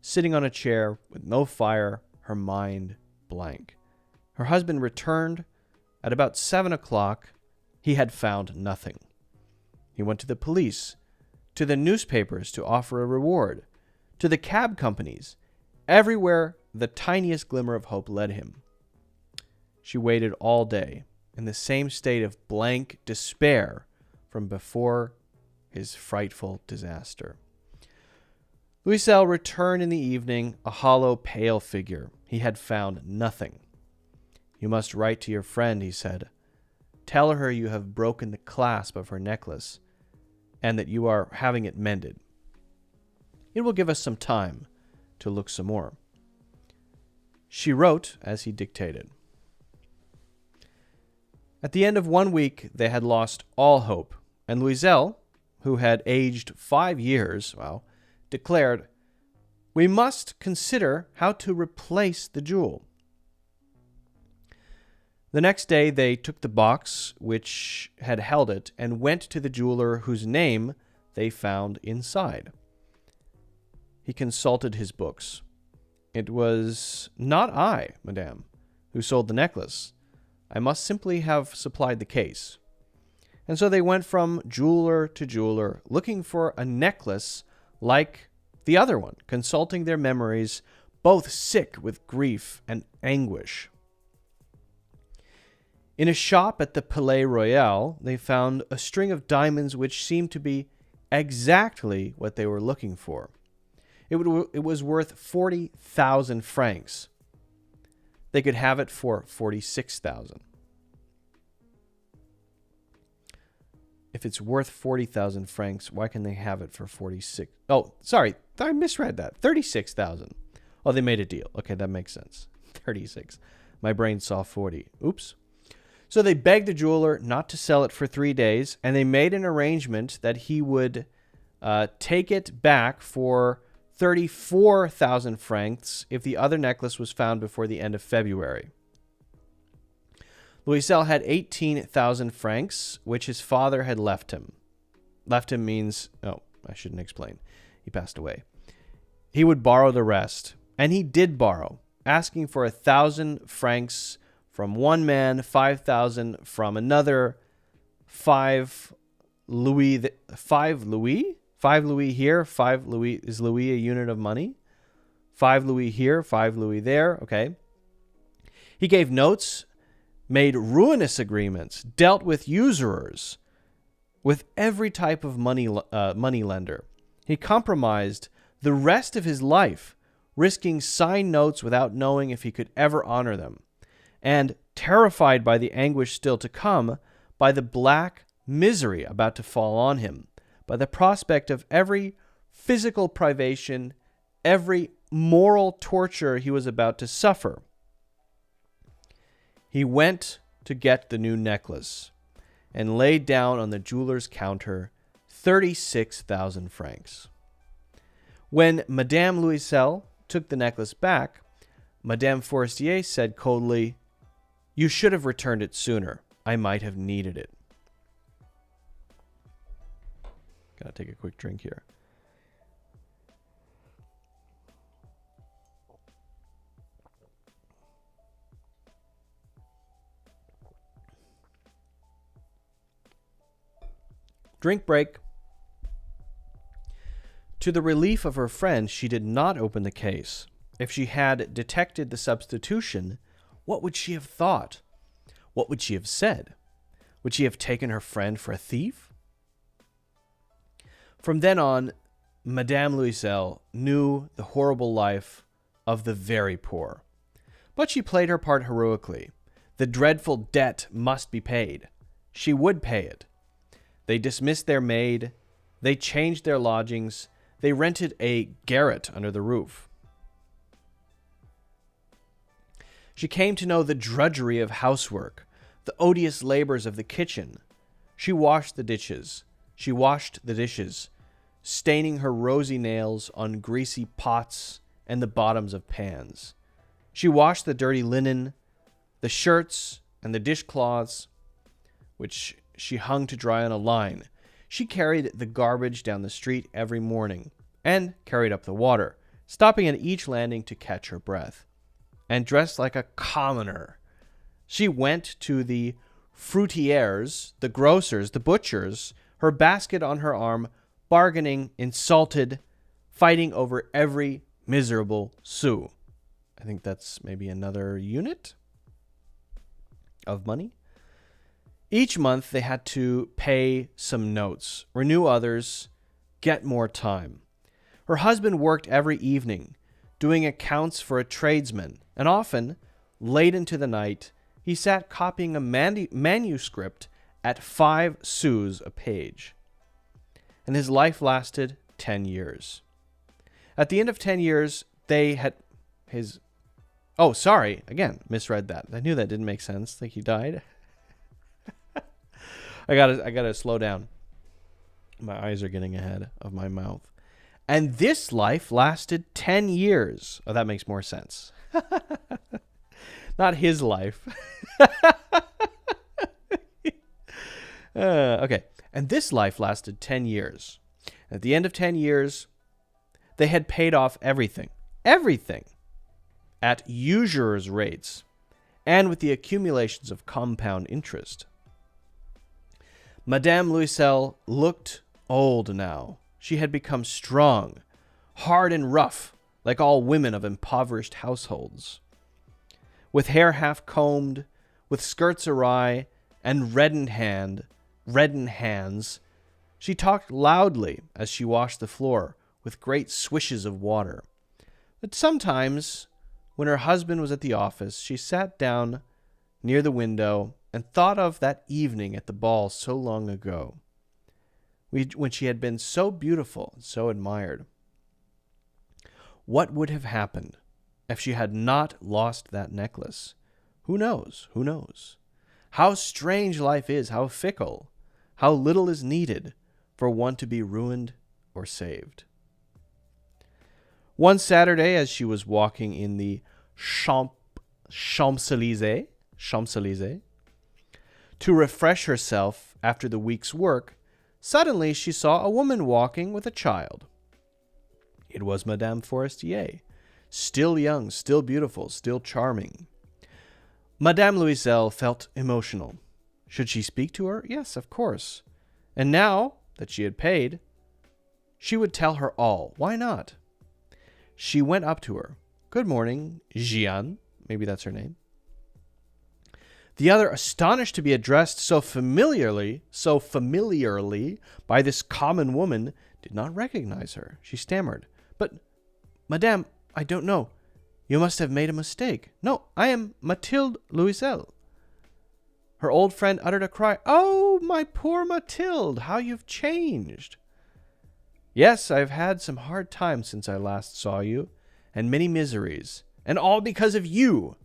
sitting on a chair with no fire, her mind blank. Her husband returned at about 7 o'clock. He had found nothing. He went to the police, to the newspapers to offer a reward, to the cab companies. Everywhere the tiniest glimmer of hope led him. She waited all day, in the same state of blank despair from before his frightful disaster. Louiselle returned in the evening, a hollow, pale figure. He had found nothing. "You must write to your friend," he said. "Tell her you have broken the clasp of her necklace and that you are having it mended. It will give us some time to look some more." She wrote as he dictated. At the end of 1 week, they had lost all hope, and Louiselle, who had aged 5 years, declared, "We must consider how to replace the jewel." The next day, they took the box which had held it and went to the jeweler whose name they found inside. He consulted his books. "It was not I, madame, who sold the necklace. I must simply have supplied the case." And so they went from jeweler to jeweler, looking for a necklace like the other one, consulting their memories, both sick with grief and anguish. In a shop at the Palais Royal, they found a string of diamonds which seemed to be exactly what they were looking for. It was worth 40,000 francs. They could have it for 46,000. If it's worth 40,000 francs, why can they have it for 46? Oh, sorry, I misread that. 36,000. Oh, they made a deal. Okay, that makes sense. 36. My brain saw 40. Oops. So they begged the jeweler not to sell it for 3 days, and they made an arrangement that he would take it back for 34,000 francs if the other necklace was found before the end of February. Louisel had 18,000 francs, which his father had left him. Left him means, oh, I shouldn't explain. He passed away. He would borrow the rest, and he did borrow, asking for 1,000 francs from one man, 5,000 from another, 5 Louis here, 5 Louis, is Louis a unit of money? 5 Louis here, 5 Louis there, okay. He gave notes, made ruinous agreements, dealt with usurers, with every type of money lender. He compromised the rest of his life, risking signed notes without knowing if he could ever honor them, and terrified by the anguish still to come, by the black misery about to fall on him, by the prospect of every physical privation, every moral torture he was about to suffer. He went to get the new necklace and laid down on the jeweler's counter 36,000 francs. When Madame Louisel took the necklace back, Madame Forestier said coldly, "You should have returned it sooner. I might have needed it." Gotta take a quick drink here. Drink break. To the relief of her friend, she did not open the case. If she had detected the substitution, what would she have thought? What would she have said? Would she have taken her friend for a thief? From then on, Madame Louisel knew the horrible life of the very poor. But she played her part heroically. The dreadful debt must be paid. She would pay it. They dismissed their maid. They changed their lodgings. They rented a garret under the roof. She came to know the drudgery of housework, the odious labors of the kitchen. She washed the dishes. She washed the dishes, staining her rosy nails on greasy pots and the bottoms of pans. She washed the dirty linen, the shirts, and the dishcloths, which she hung to dry on a line. She carried the garbage down the street every morning and carried up the water, stopping at each landing to catch her breath. And dressed like a commoner, she went to the fruitiers, the grocers, the butchers, her basket on her arm, bargaining, insulted, fighting over every miserable sou. I think that's maybe another unit of money. Each month they had to pay some notes, renew others, get more time. Her husband worked every evening, doing accounts for a tradesman, and often, late into the night, he sat copying a manuscript at 5 sous a page. And his life lasted 10 years. At the end of 10 years, they had his... Oh, sorry. Again, misread that. I knew that didn't make sense. Like he died. I gotta slow down. My eyes are getting ahead of my mouth. And this life lasted 10 years. Oh, that makes more sense. Not his life. Okay. And this life lasted 10 years. At the end of 10 years, they had paid off everything. Everything. At usurers' rates. And with the accumulations of compound interest. Madame Louisel looked old now. She had become strong, hard and rough, like all women of impoverished households. With hair half combed, with skirts awry, and reddened hands, she talked loudly as she washed the floor with great swishes of water. But sometimes, when her husband was at the office, she sat down near the window and thought of that evening at the ball so long ago, when she had been so beautiful and so admired. What would have happened if she had not lost that necklace? Who knows? Who knows? How strange life is, how fickle, how little is needed for one to be ruined or saved. One Saturday, as she was walking in the Champs-Élysées, to refresh herself after the week's work, suddenly she saw a woman walking with a child. It was Madame Forestier, still young, still beautiful, still charming. Madame Loisel felt emotional. Should she speak to her? Yes, of course. And now that she had paid, she would tell her all. Why not? She went up to her. Good morning, Jeanne. Maybe that's her name. The other, astonished to be addressed so familiarly by this common woman, did not recognize her. She stammered. But, Madame, I don't know. You must have made a mistake. No, I am Mathilde Loisel. Her old friend uttered a cry. Oh, my poor Mathilde, how you've changed. Yes, I've had some hard times since I last saw you, and many miseries, and all because of you.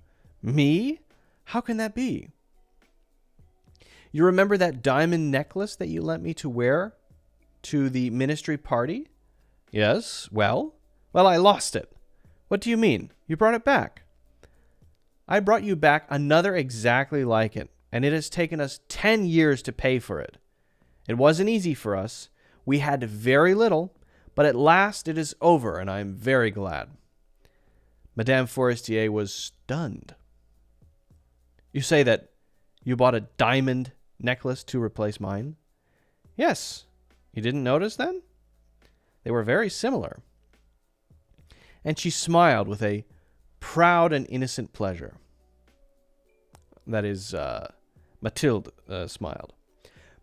Me? How can that be? You remember that diamond necklace that you lent me to wear to the ministry party? Yes, well, I lost it. What do you mean? You brought it back. I brought you back another exactly like it, and it has taken us 10 years to pay for it. It wasn't easy for us. We had very little, but at last it is over, and I am very glad. Madame Forestier was stunned. You say that you bought a diamond necklace to replace mine? Yes. You didn't notice then? They were very similar. And she smiled with a proud and innocent pleasure. That is, Mathilde smiled.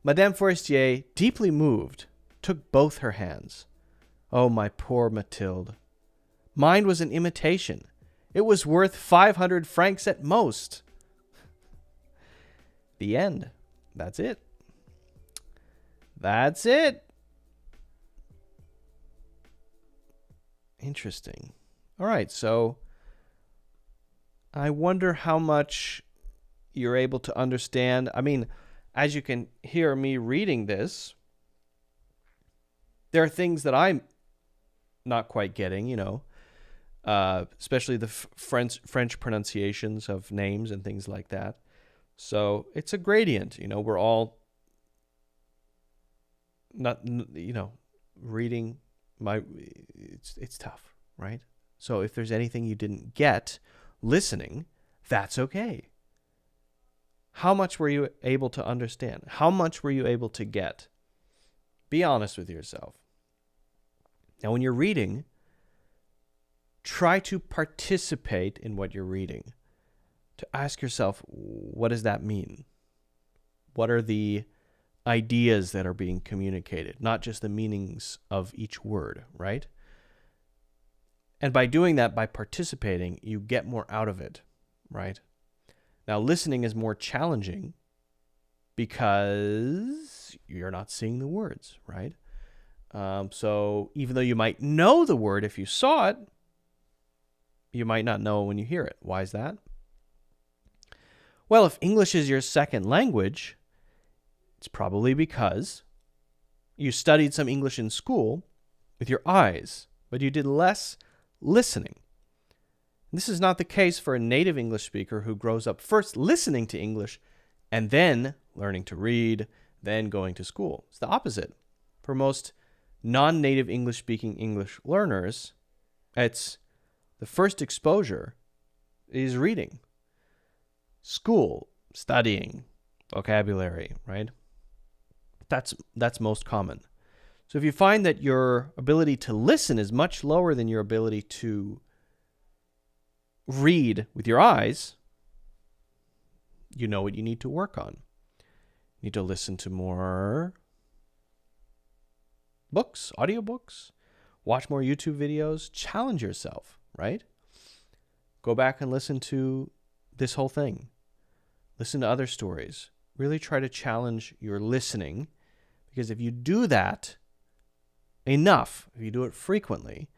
Madame Forestier, deeply moved, took both her hands. Oh, my poor Mathilde. Mine was an imitation. It was worth 500 francs at most. The end. That's it. That's it. Interesting. All right, so I wonder how much you're able to understand. I mean, as you can hear me reading this, there are things that I'm not quite getting, especially the French pronunciations of names and things like that. So it's a gradient, we're all not, reading it's tough, right? So if there's anything you didn't get listening, that's okay. How much were you able to understand? How much were you able to get? Be honest with yourself. Now, when you're reading, try to participate in what you're reading. To ask yourself, what does that mean? What are the ideas that are being communicated? Not just the meanings of each word, right? And by doing that, by participating, you get more out of it, right? Now, listening is more challenging because you're not seeing the words, right? So even though you might know the word if you saw it, you might not know it when you hear it. Why is that? Well, if English is your second language, it's probably because you studied some English in school with your eyes, but you did less listening. This is not the case for a native English speaker who grows up first listening to English and then learning to read, then going to school. It's the opposite. For most non-native English-speaking English learners, it's the first exposure is reading. School, studying, vocabulary, right? That's most common. So if you find that your ability to listen is much lower than your ability to read with your eyes, you know what you need to work on. You need to listen to more books, audiobooks, watch more YouTube videos, challenge yourself, right? Go back and listen to this whole thing. Listen to other stories. Really try to challenge your listening, because if you do that enough, if you do it frequently,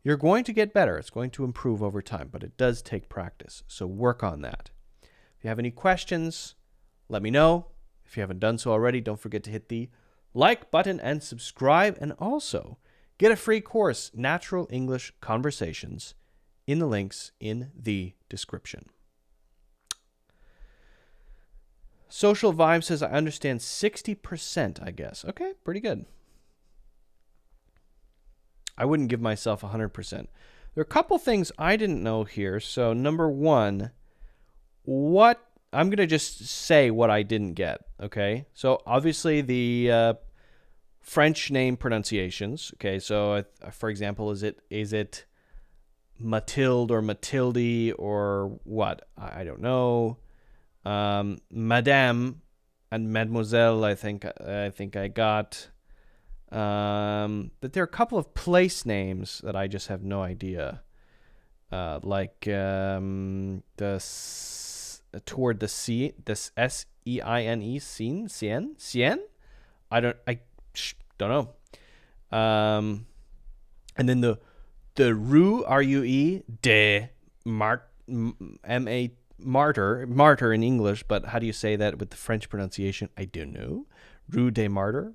you're going to get better. It's going to improve over time, but it does take practice. So work on that. If you have any questions, let me know. If you haven't done so already, don't forget to hit the like button and subscribe, and also get a free course, Natural English Conversations, in the links in the description. Social Vibe says, I understand 60%, I guess. Okay, pretty good. I wouldn't give myself 100%. There are a couple things I didn't know here. So number one, I'm going to just say what I didn't get, okay? So obviously the French name pronunciations, okay? So for example, is it Mathilde or Mathilde or what? I don't know. Madame and Mademoiselle, I think I got. But there are a couple of place names that I just have no idea. Like toward the sea, this Seine, Sien. I don't know. And then the rue, Rue, de martyr in English, but how do you say that with the French pronunciation? I don't know. Rue des Martyrs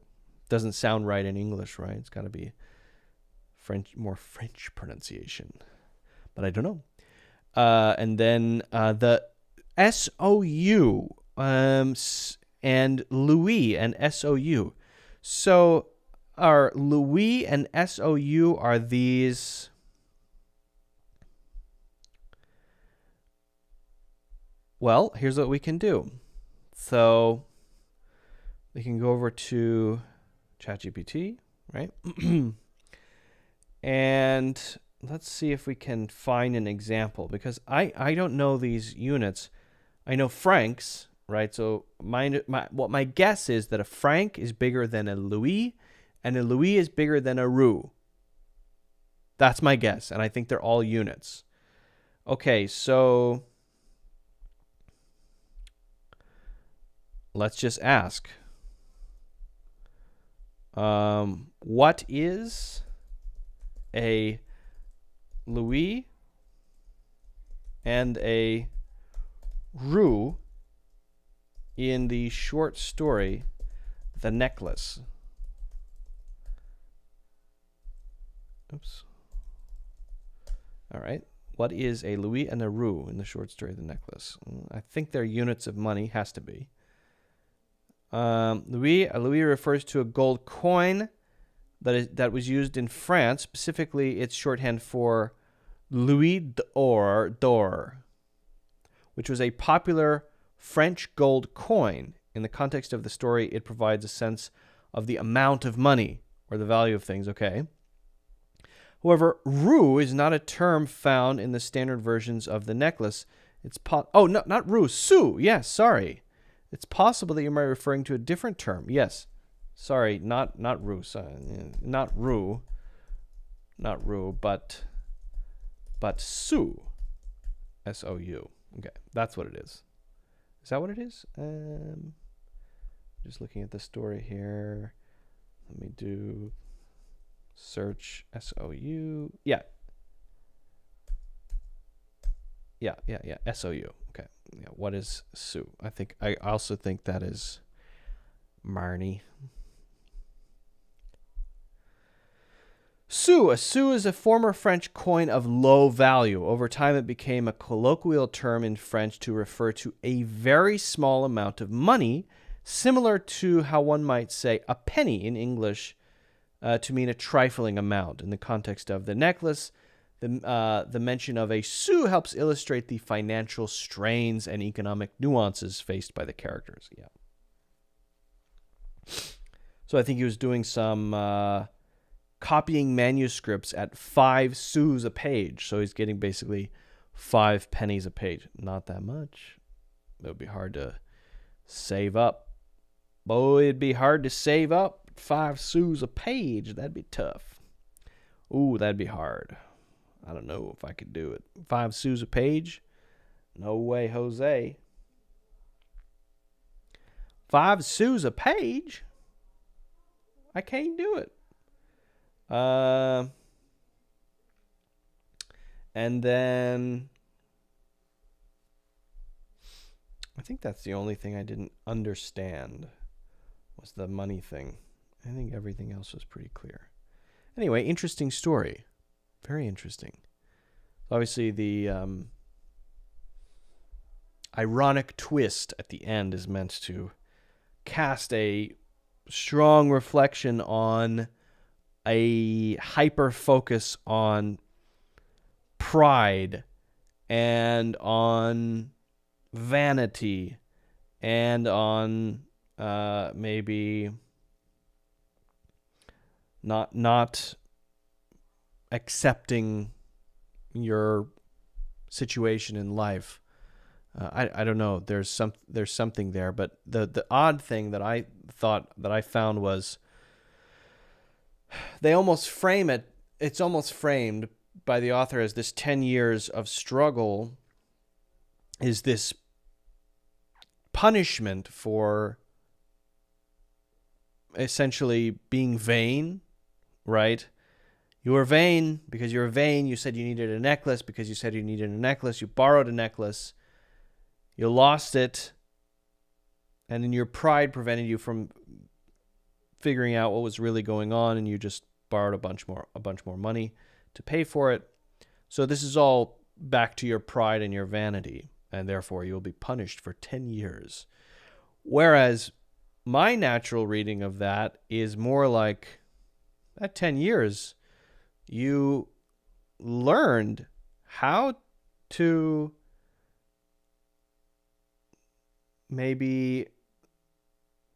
doesn't sound right in English, right? It's got to be more French pronunciation, but I don't know. And then the SOU and Louis and SOU. So are Louis and SOU, are these... Well, here's what we can do. So we can go over to ChatGPT, right? And let's see if we can find an example, because I don't know these units. I know francs, right? So my guess is that a franc is bigger than a louis, and a louis is bigger than a roux. That's my guess, and I think they're all units. Okay, so let's just ask. What is a louis and a roux in the short story The Necklace? Oops. All right. What is a louis and a roux in the short story The Necklace? I think they're units of money. Has to be. A louis refers to a gold coin that was used in France. Specifically, it's shorthand for louis d'or, which was a popular French gold coin. In the context of the story, it provides a sense of the amount of money or the value of things. Okay. However, roux is not a term found in the standard versions of The Necklace. Not roux, sou. Yes, sorry. It's possible that you might be referring to a different term. Yes. Sorry, not roux. Not roux, but sou. SOU. Okay, that's what it is. Is that what it is? Just looking at the story here. Let me do search SOU. Yeah. SOU. Okay. Yeah. What is sou? I also think that is Marnie. Sou. A sou is a former French coin of low value. Over time, it became a colloquial term in French to refer to a very small amount of money, similar to how one might say a penny in English, to mean a trifling amount. In the context of The Necklace, the mention of a sou helps illustrate the financial strains and economic nuances faced by the characters. Yeah. So I think he was doing some copying manuscripts at 5 sous a page. So he's getting basically 5 pennies a page. Not that much. It would be hard to save up. Boy, it'd be hard to save up 5 sous a page. That'd be tough. Ooh, that'd be hard. I don't know if I could do it. 5 sous a page? No way, Jose. 5 sous a page? I can't do it. And then I think that's the only thing I didn't understand was the money thing. I think everything else was pretty clear. Anyway, interesting story. Very interesting. Obviously, the ironic twist at the end is meant to cast a strong reflection on a hyper focus on pride and on vanity and on maybe not accepting your situation in life. I don't know. There's something there, but the odd thing that I found was they almost frame it. It's almost framed by the author as this 10 years of struggle is this punishment for essentially being vain, right? You were vain because you were vain. You said you needed a necklace because you said you needed a necklace. You borrowed a necklace. You lost it. And then your pride prevented you from figuring out what was really going on, and you just borrowed a bunch more money to pay for it. So this is all back to your pride and your vanity, and therefore you'll be punished for 10 years. Whereas my natural reading of that is more like at 10 years, you learned how to maybe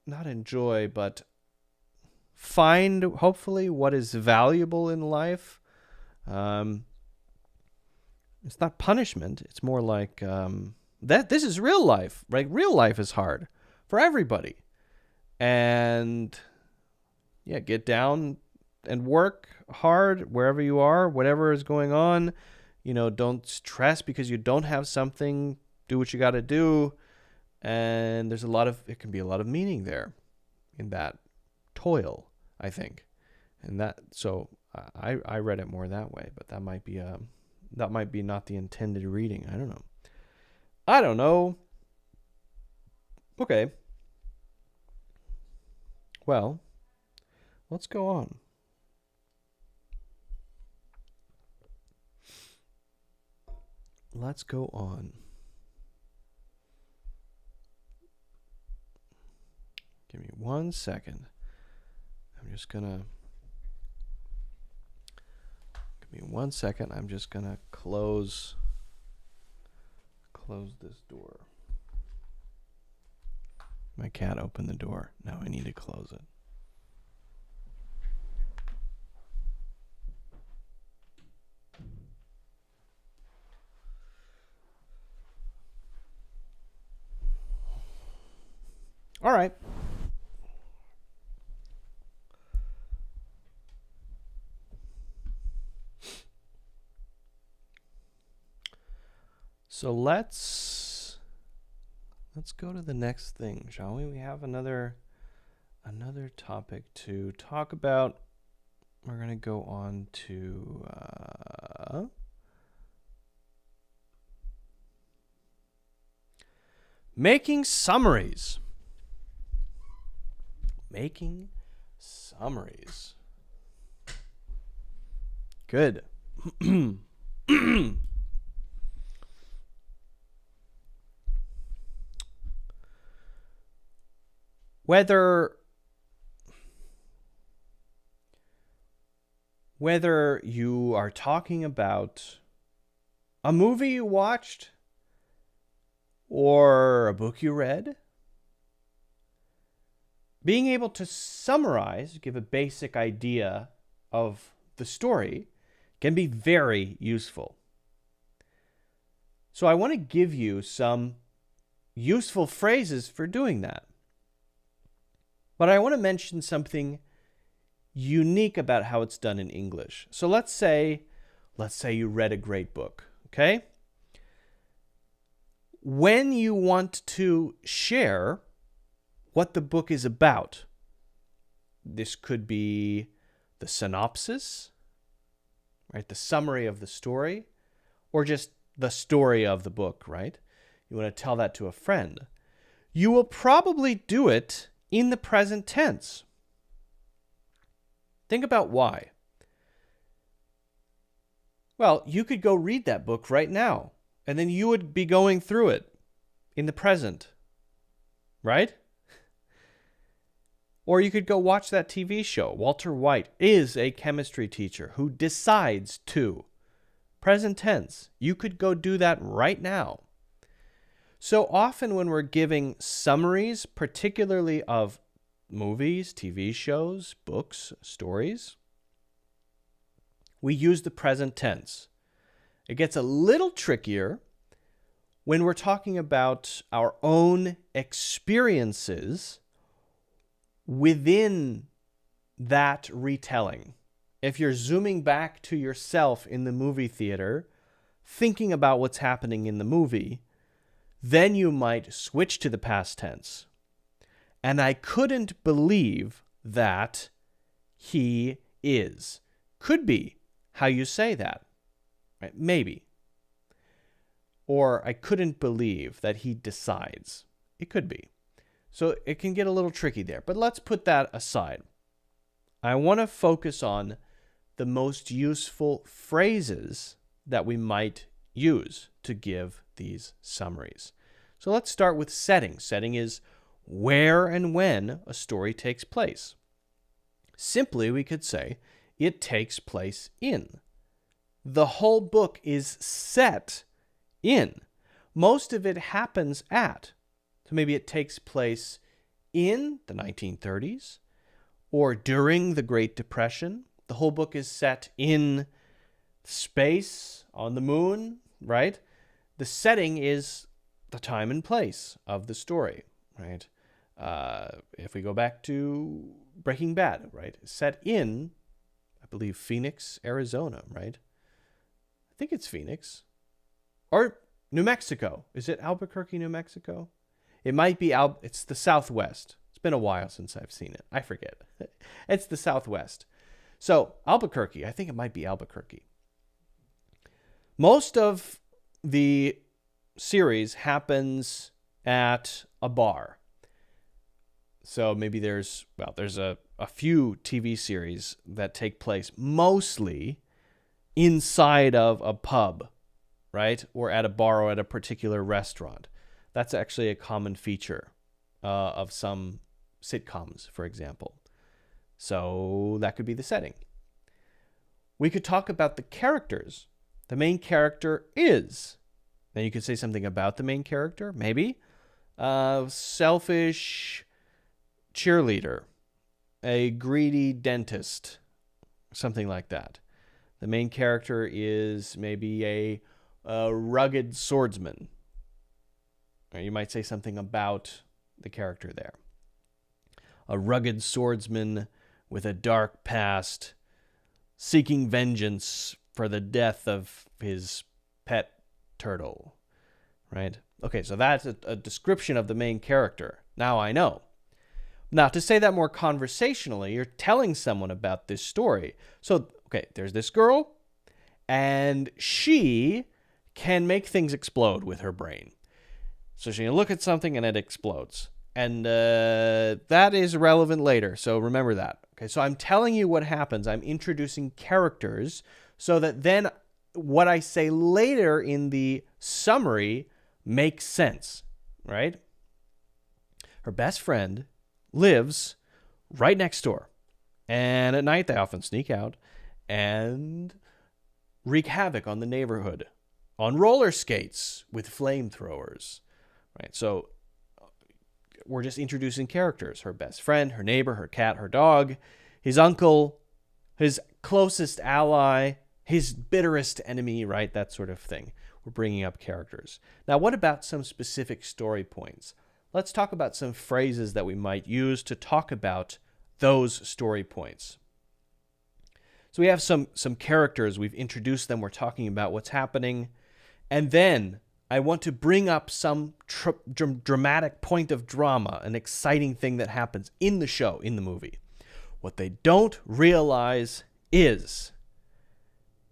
not enjoy, but find, hopefully, what is valuable in life. It's not punishment. It's more like that. This is real life, right? Real life is hard for everybody. And yeah, get down and work hard wherever you are, whatever is going on. You know, don't stress because you don't have something. Do what you got to do. And it can be a lot of meaning there in that toil, I think. And so I read it more that way, but that might be not the intended reading. I don't know. Okay. Well, let's go on. Let's go on. Give me 1 second. I'm just gonna close this door. My cat opened the door. Now I need to close it. All right. So let's go to the next thing, shall we? We have another topic to talk about. We're going to go on to making summaries. Making summaries. Good. Whether you are talking about a movie you watched or a book you read, being able to summarize, give a basic idea of the story can be very useful. So I want to give you some useful phrases for doing that. But I want to mention something unique about how it's done in English. So let's say you read a great book, okay? When you want to share what the book is about, this could be the synopsis, right? The summary of the story, or just the story of the book, right? you want to tell that to a friend, you will probably do it in the present tense. Think about why. Well, you could go read that book right now, and then you would be going through it in the present, right? Or you could go watch that TV show. Walter White is a chemistry teacher who decides to. Present tense. You could go do that right now. So often when we're giving summaries, particularly of movies, TV shows, books, stories, we use the present tense. It gets a little trickier when we're talking about our own experiences within that retelling. If you're zooming back to yourself in the movie theater, thinking about what's happening in the movie, then you might switch to the past tense. And I couldn't believe that he is. Could be how you say that. Right? Maybe. Or I couldn't believe that he decides. It could be. So it can get a little tricky there. But let's put that aside. I want to focus on the most useful phrases that we might use to give these summaries. So let's start with setting. Setting is where and when a story takes place. Simply, we could say it takes place in. The whole book is set in. Most of it happens at. So maybe it takes place in the 1930s or during the Great Depression. The whole book is set in space, on the moon, right? The setting is the time and place of the story, right? If we go back to Breaking Bad, right? Set in, I believe, Phoenix, Arizona, right? I think it's Phoenix. Or New Mexico. Is it Albuquerque, New Mexico? It might be, it's the Southwest. It's been a while since I've seen it. I forget. It's the Southwest. So Albuquerque, I think it might be Albuquerque. Most of the series happens at a bar. So maybe there's a few TV series that take place mostly inside of a pub, right? Or at a bar or at a particular restaurant. That's actually a common feature of some sitcoms, for example. So that could be the setting. We could talk about the characters. The main character is. Then you could say something about the main character, maybe. Selfish cheerleader, a greedy dentist, something like that. The main character is maybe a rugged swordsman. Or you might say something about the character there. A rugged swordsman with a dark past, seeking vengeance for the death of his pet turtle, right? Okay, so that's a description of the main character. Now I know. Now, to say that more conversationally, you're telling someone about this story. So, okay, there's this girl, and she can make things explode with her brain. So she can look at something and it explodes. And that is relevant later, so remember that. Okay, so I'm telling you what happens. I'm introducing characters so that then what I say later in the summary makes sense, right? Her best friend lives right next door. And at night, they often sneak out and wreak havoc on the neighborhood on roller skates with flamethrowers, right? So we're just introducing characters. Her best friend, her neighbor, her cat, her dog, his uncle, his closest ally, his bitterest enemy, right? That sort of thing. We're bringing up characters. Now, what about some specific story points? Let's talk about some phrases that we might use to talk about those story points. So we have some characters. We've introduced them. We're talking about what's happening. And then I want to bring up some dramatic point of drama, an exciting thing that happens in the show, in the movie. What they don't realize is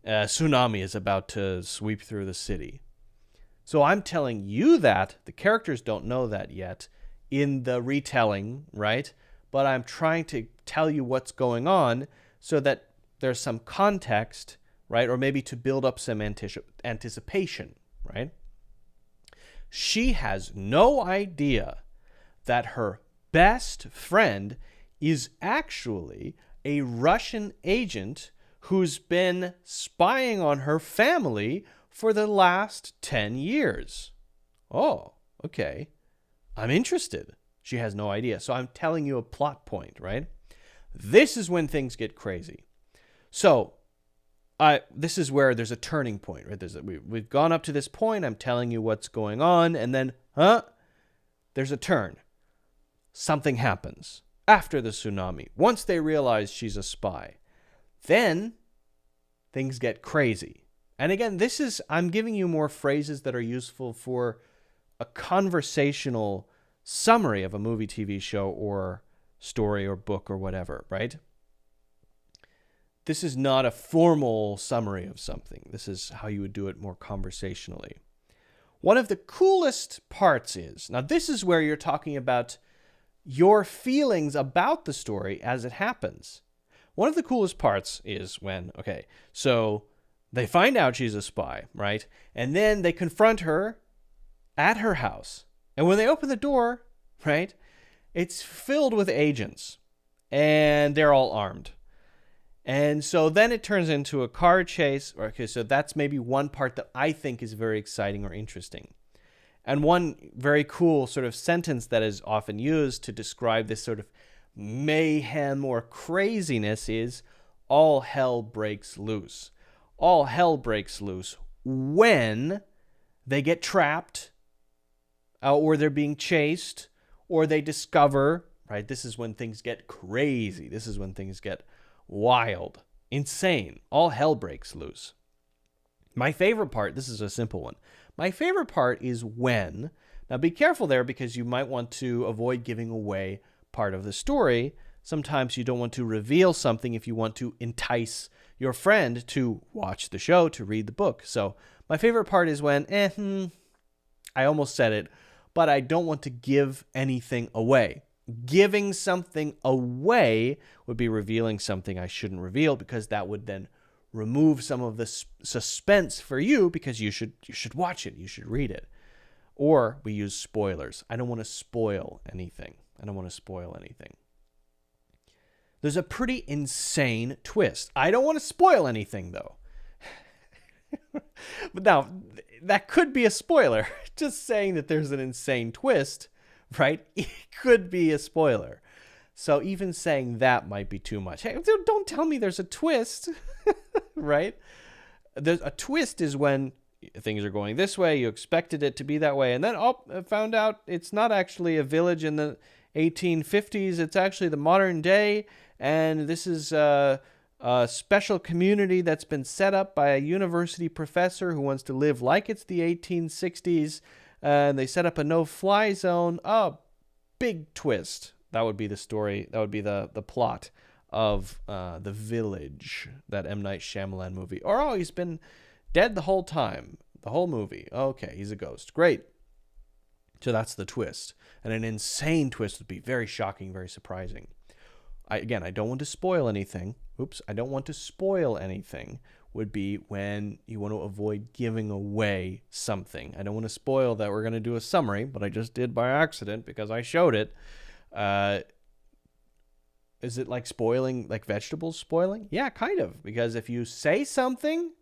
a tsunami is about to sweep through the city. So I'm telling you that. The characters don't know that yet in the retelling, right? But I'm trying to tell you what's going on so that there's some context, right? Or maybe to build up some anticipation, right? She has no idea that her best friend is actually a Russian agent who's been spying on her family for the last 10 years. Oh, okay. I'm interested. She has no idea. So I'm telling you a plot point, right? This is when things get crazy. So this is where there's a turning point, right? We've gone up to this point. I'm telling you what's going on. And then, there's a turn. Something happens after the tsunami. Once they realize she's a spy, then things get crazy. And again, I'm giving you more phrases that are useful for a conversational summary of a movie, TV show, or story, or book, or whatever, right? This is not a formal summary of something. This is how you would do it more conversationally. One of the coolest parts is, now this is where you're talking about your feelings about the story as it happens. One of the coolest parts is when, so they find out she's a spy, right? And then they confront her at her house. And when they open the door, right, it's filled with agents. And they're all armed. And so then it turns into a car chase. Okay, so that's maybe one part that I think is very exciting or interesting. And one very cool sort of sentence that is often used to describe this sort of mayhem or craziness is, all hell breaks loose. All hell breaks loose when they get trapped, or they're being chased, or they discover, right? This is when things get crazy. This is when things get wild, insane. All hell breaks loose. My favorite part, this is a simple one. My favorite part is when, now be careful there because you might want to avoid giving away part of the story. Sometimes you don't want to reveal something if you want to entice your friend to watch the show, to read the book. So my favorite part is when, I almost said it, but I don't want to give anything away. Giving something away would be revealing something I shouldn't reveal, because that would then remove some of the suspense for you, because you should watch it, you should read it. Or we use spoilers. I don't want to spoil anything. There's a pretty insane twist. I don't want to spoil anything, though. But now, that could be a spoiler. Just saying that there's an insane twist, right? It could be a spoiler. So even saying that might be too much. Hey, don't tell me there's a twist, right? A twist is when things are going this way, you expected it to be that way, and then I found out it's not actually a village in the 1850s, it's actually the modern day, and this is a special community that's been set up by a university professor who wants to live like it's the 1860s, and they set up a no-fly zone. Oh, big twist. That would be the story. That would be the plot of The Village, that M. Night Shyamalan movie. Or, he's been dead the whole time, the whole movie. Okay, he's a ghost. Great. So that's the twist. And an insane twist would be very shocking, very surprising. I don't want to spoil anything. I don't want to spoil anything would be when you want to avoid giving away something. I don't want to spoil that we're going to do a summary, but I just did by accident because I showed it. Is it like spoiling, like vegetables spoiling? Yeah, kind of. Because if you say something,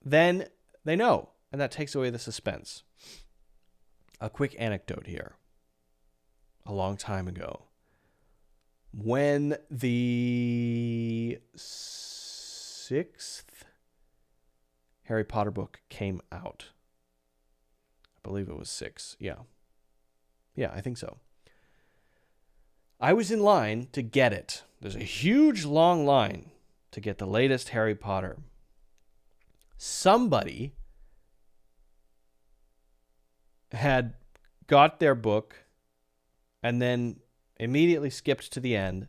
then they know, and that takes away the suspense. A quick anecdote here. A long time ago, when the 6th Harry Potter book came out, I believe it was 6. Yeah, I think so. I was in line to get it. There's a huge, long line to get the latest Harry Potter. Somebody had got their book and then immediately skipped to the end.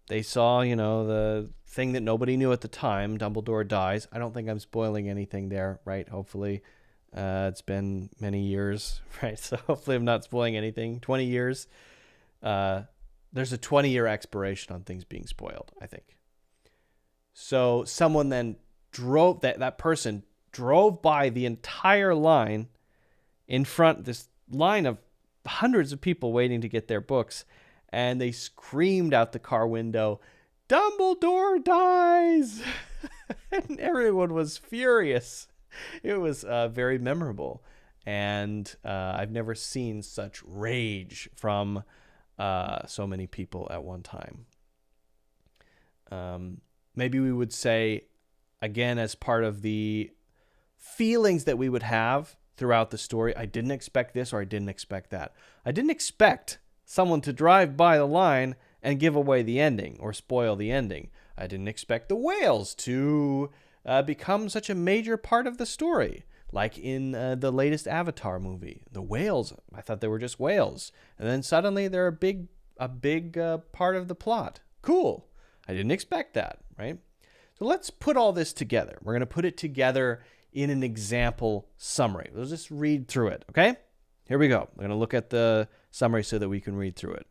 They saw, the thing that nobody knew at the time, Dumbledore dies. I don't think I'm spoiling anything there, right? Hopefully. It's been many years, right? So hopefully I'm not spoiling anything. 20 years. There's a 20-year expiration on things being spoiled, I think. So someone then that person drove by the entire line in front, this line of hundreds of people waiting to get their books, and they screamed out the car window, "Dumbledore dies!" And everyone was furious. It was very memorable, and I've never seen such rage from so many people at one time. Maybe we would say, again, as part of the feelings that we would have throughout the story, I didn't expect this or I didn't expect that. I didn't expect someone to drive by the line and give away the ending or spoil the ending. I didn't expect the whales to become such a major part of the story. Like in the latest Avatar movie. The whales, I thought they were just whales. And then suddenly they're a big part of the plot. Cool. I didn't expect that, right? So let's put all this together. We're going to put it together in an example summary. Let's just read through it, okay? Here we go. We're going to look at the summary so that we can read through it.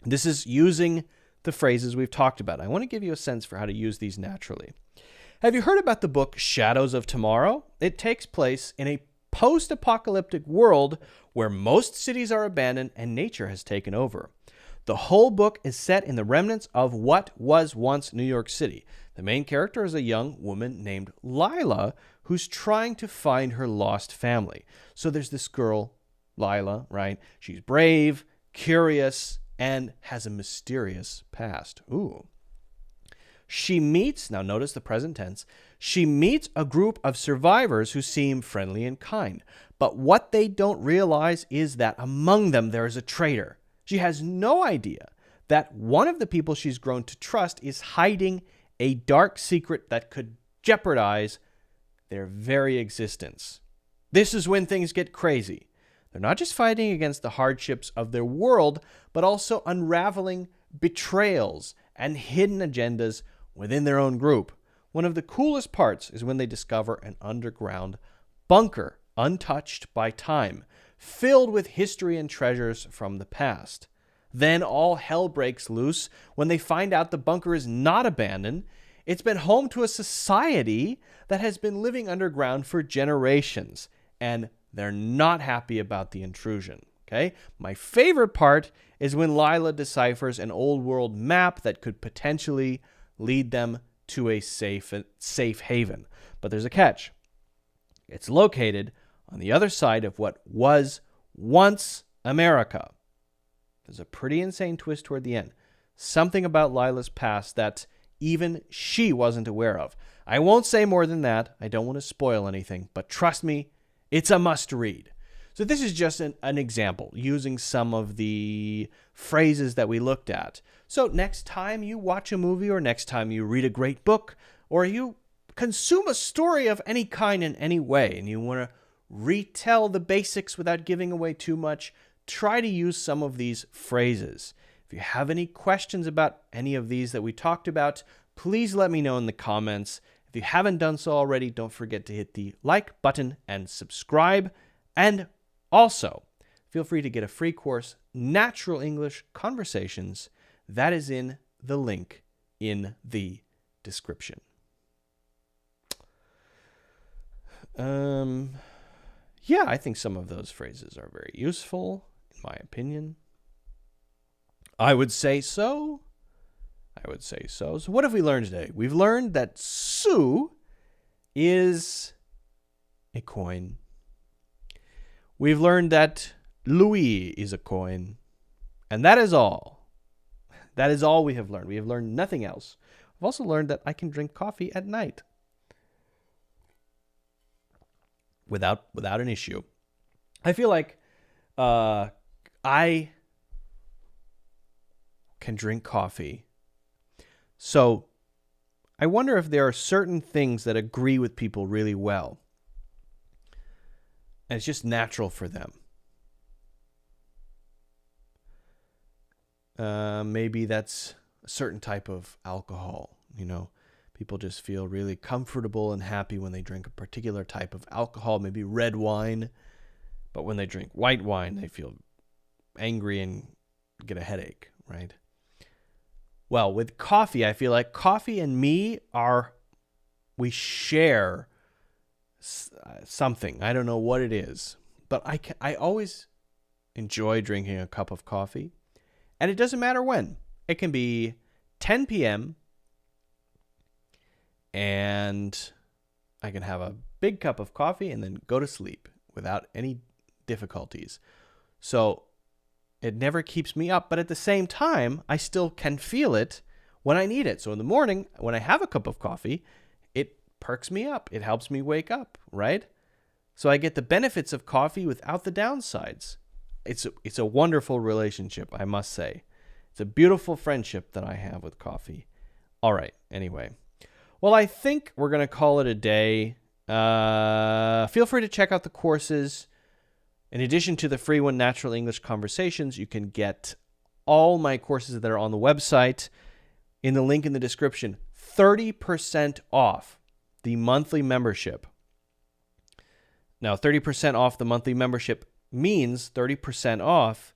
This is using the phrases we've talked about. I want to give you a sense for how to use these naturally. Have you heard about the book Shadows of Tomorrow? It takes place in a post-apocalyptic world where most cities are abandoned and nature has taken over. The whole book is set in the remnants of what was once New York City. The main character is a young woman named Lila who's trying to find her lost family. So there's this girl, Lila, right? She's brave, curious, and has a mysterious past. Ooh. She meets, now notice the present tense, she meets a group of survivors who seem friendly and kind. But what they don't realize is that among them there is a traitor. She has no idea that one of the people she's grown to trust is hiding a dark secret that could jeopardize their very existence. This is when things get crazy. They're not just fighting against the hardships of their world, but also unraveling betrayals and hidden agendas within their own group. One of the coolest parts is when they discover an underground bunker, untouched by time, filled with history and treasures from the past. Then all hell breaks loose when they find out the bunker is not abandoned. It's been home to a society that has been living underground for generations, and they're not happy about the intrusion. Okay? My favorite part is when Lila deciphers an old world map that could potentially lead them to a safe haven. But there's a catch. It's located on the other side of what was once America. There's a pretty insane twist toward the end. Something about Lila's past that even she wasn't aware of. I won't say more than that. I don't want to spoil anything, but trust me, it's a must read. So this is just an example using some of the phrases that we looked at. So next time you watch a movie or next time you read a great book or you consume a story of any kind in any way and you want to retell the basics without giving away too much, try to use some of these phrases. If you have any questions about any of these that we talked about, please let me know in the comments. If you haven't done so already, don't forget to hit the like button and subscribe. And also, feel free to get a free course, Natural English Conversations. That is in the link in the description. Yeah, I think some of those phrases are very useful, in my opinion. I would say so. So what have we learned today? We've learned that sou is a coin. We've learned that louis is a coin. And that is all. That is all we have learned. We have learned nothing else. We've also learned that I can drink coffee at night without an issue. I feel like I can drink coffee. So I wonder if there are certain things that agree with people really well. And it's just natural for them. Maybe that's a certain type of alcohol, People just feel really comfortable and happy when they drink a particular type of alcohol, maybe red wine. But when they drink white wine, they feel angry and get a headache, right? Well, with coffee, I feel like coffee and me we share something. I don't know what it is, but I always enjoy drinking a cup of coffee. And it doesn't matter when. It can be 10 p.m. and I can have a big cup of coffee and then go to sleep without any difficulties. So it never keeps me up, but at the same time, I still can feel it when I need it. So in the morning, when I have a cup of coffee, it perks me up. It helps me wake up, right? So I get the benefits of coffee without the downsides. It's a wonderful relationship, I must say. It's a beautiful friendship that I have with coffee. All right, anyway. Well, I think we're going to call it a day. Feel free to check out the courses. In addition to the free one, Natural English Conversations, you can get all my courses that are on the website in the link in the description. 30% off the monthly membership. Now, 30% off the monthly membership means 30% off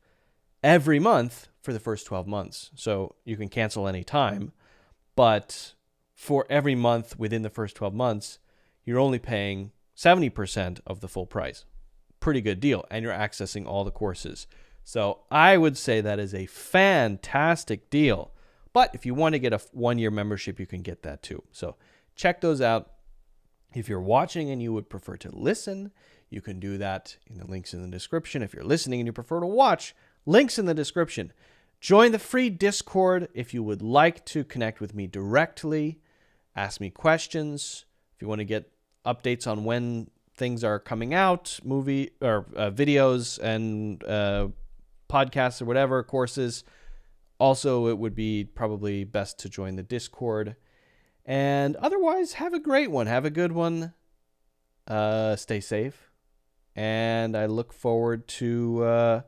every month for the first 12 months. So you can cancel any time, but for every month within the first 12 months, you're only paying 70% of the full price. Pretty good deal, and you're accessing all the courses. So I would say that is a fantastic deal. But if you want to get a 1-year membership, you can get that too. So check those out. If you're watching and you would prefer to listen, you can do that in the links in the description. If you're listening and you prefer to watch, links in the description. Join the free Discord if you would like to connect with me directly. Ask me questions. If you want to get updates on when things are coming out, movie or videos and podcasts or whatever, courses. Also, it would be probably best to join the Discord. And otherwise, have a great one. Have a good one. Stay safe. And I look forward to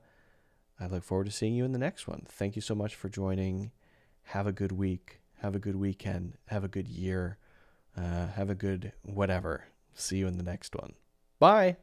seeing you in the next one. Thank you so much for joining. Have a good week. Have a good weekend. Have a good year. Have a good whatever. See you in the next one. Bye.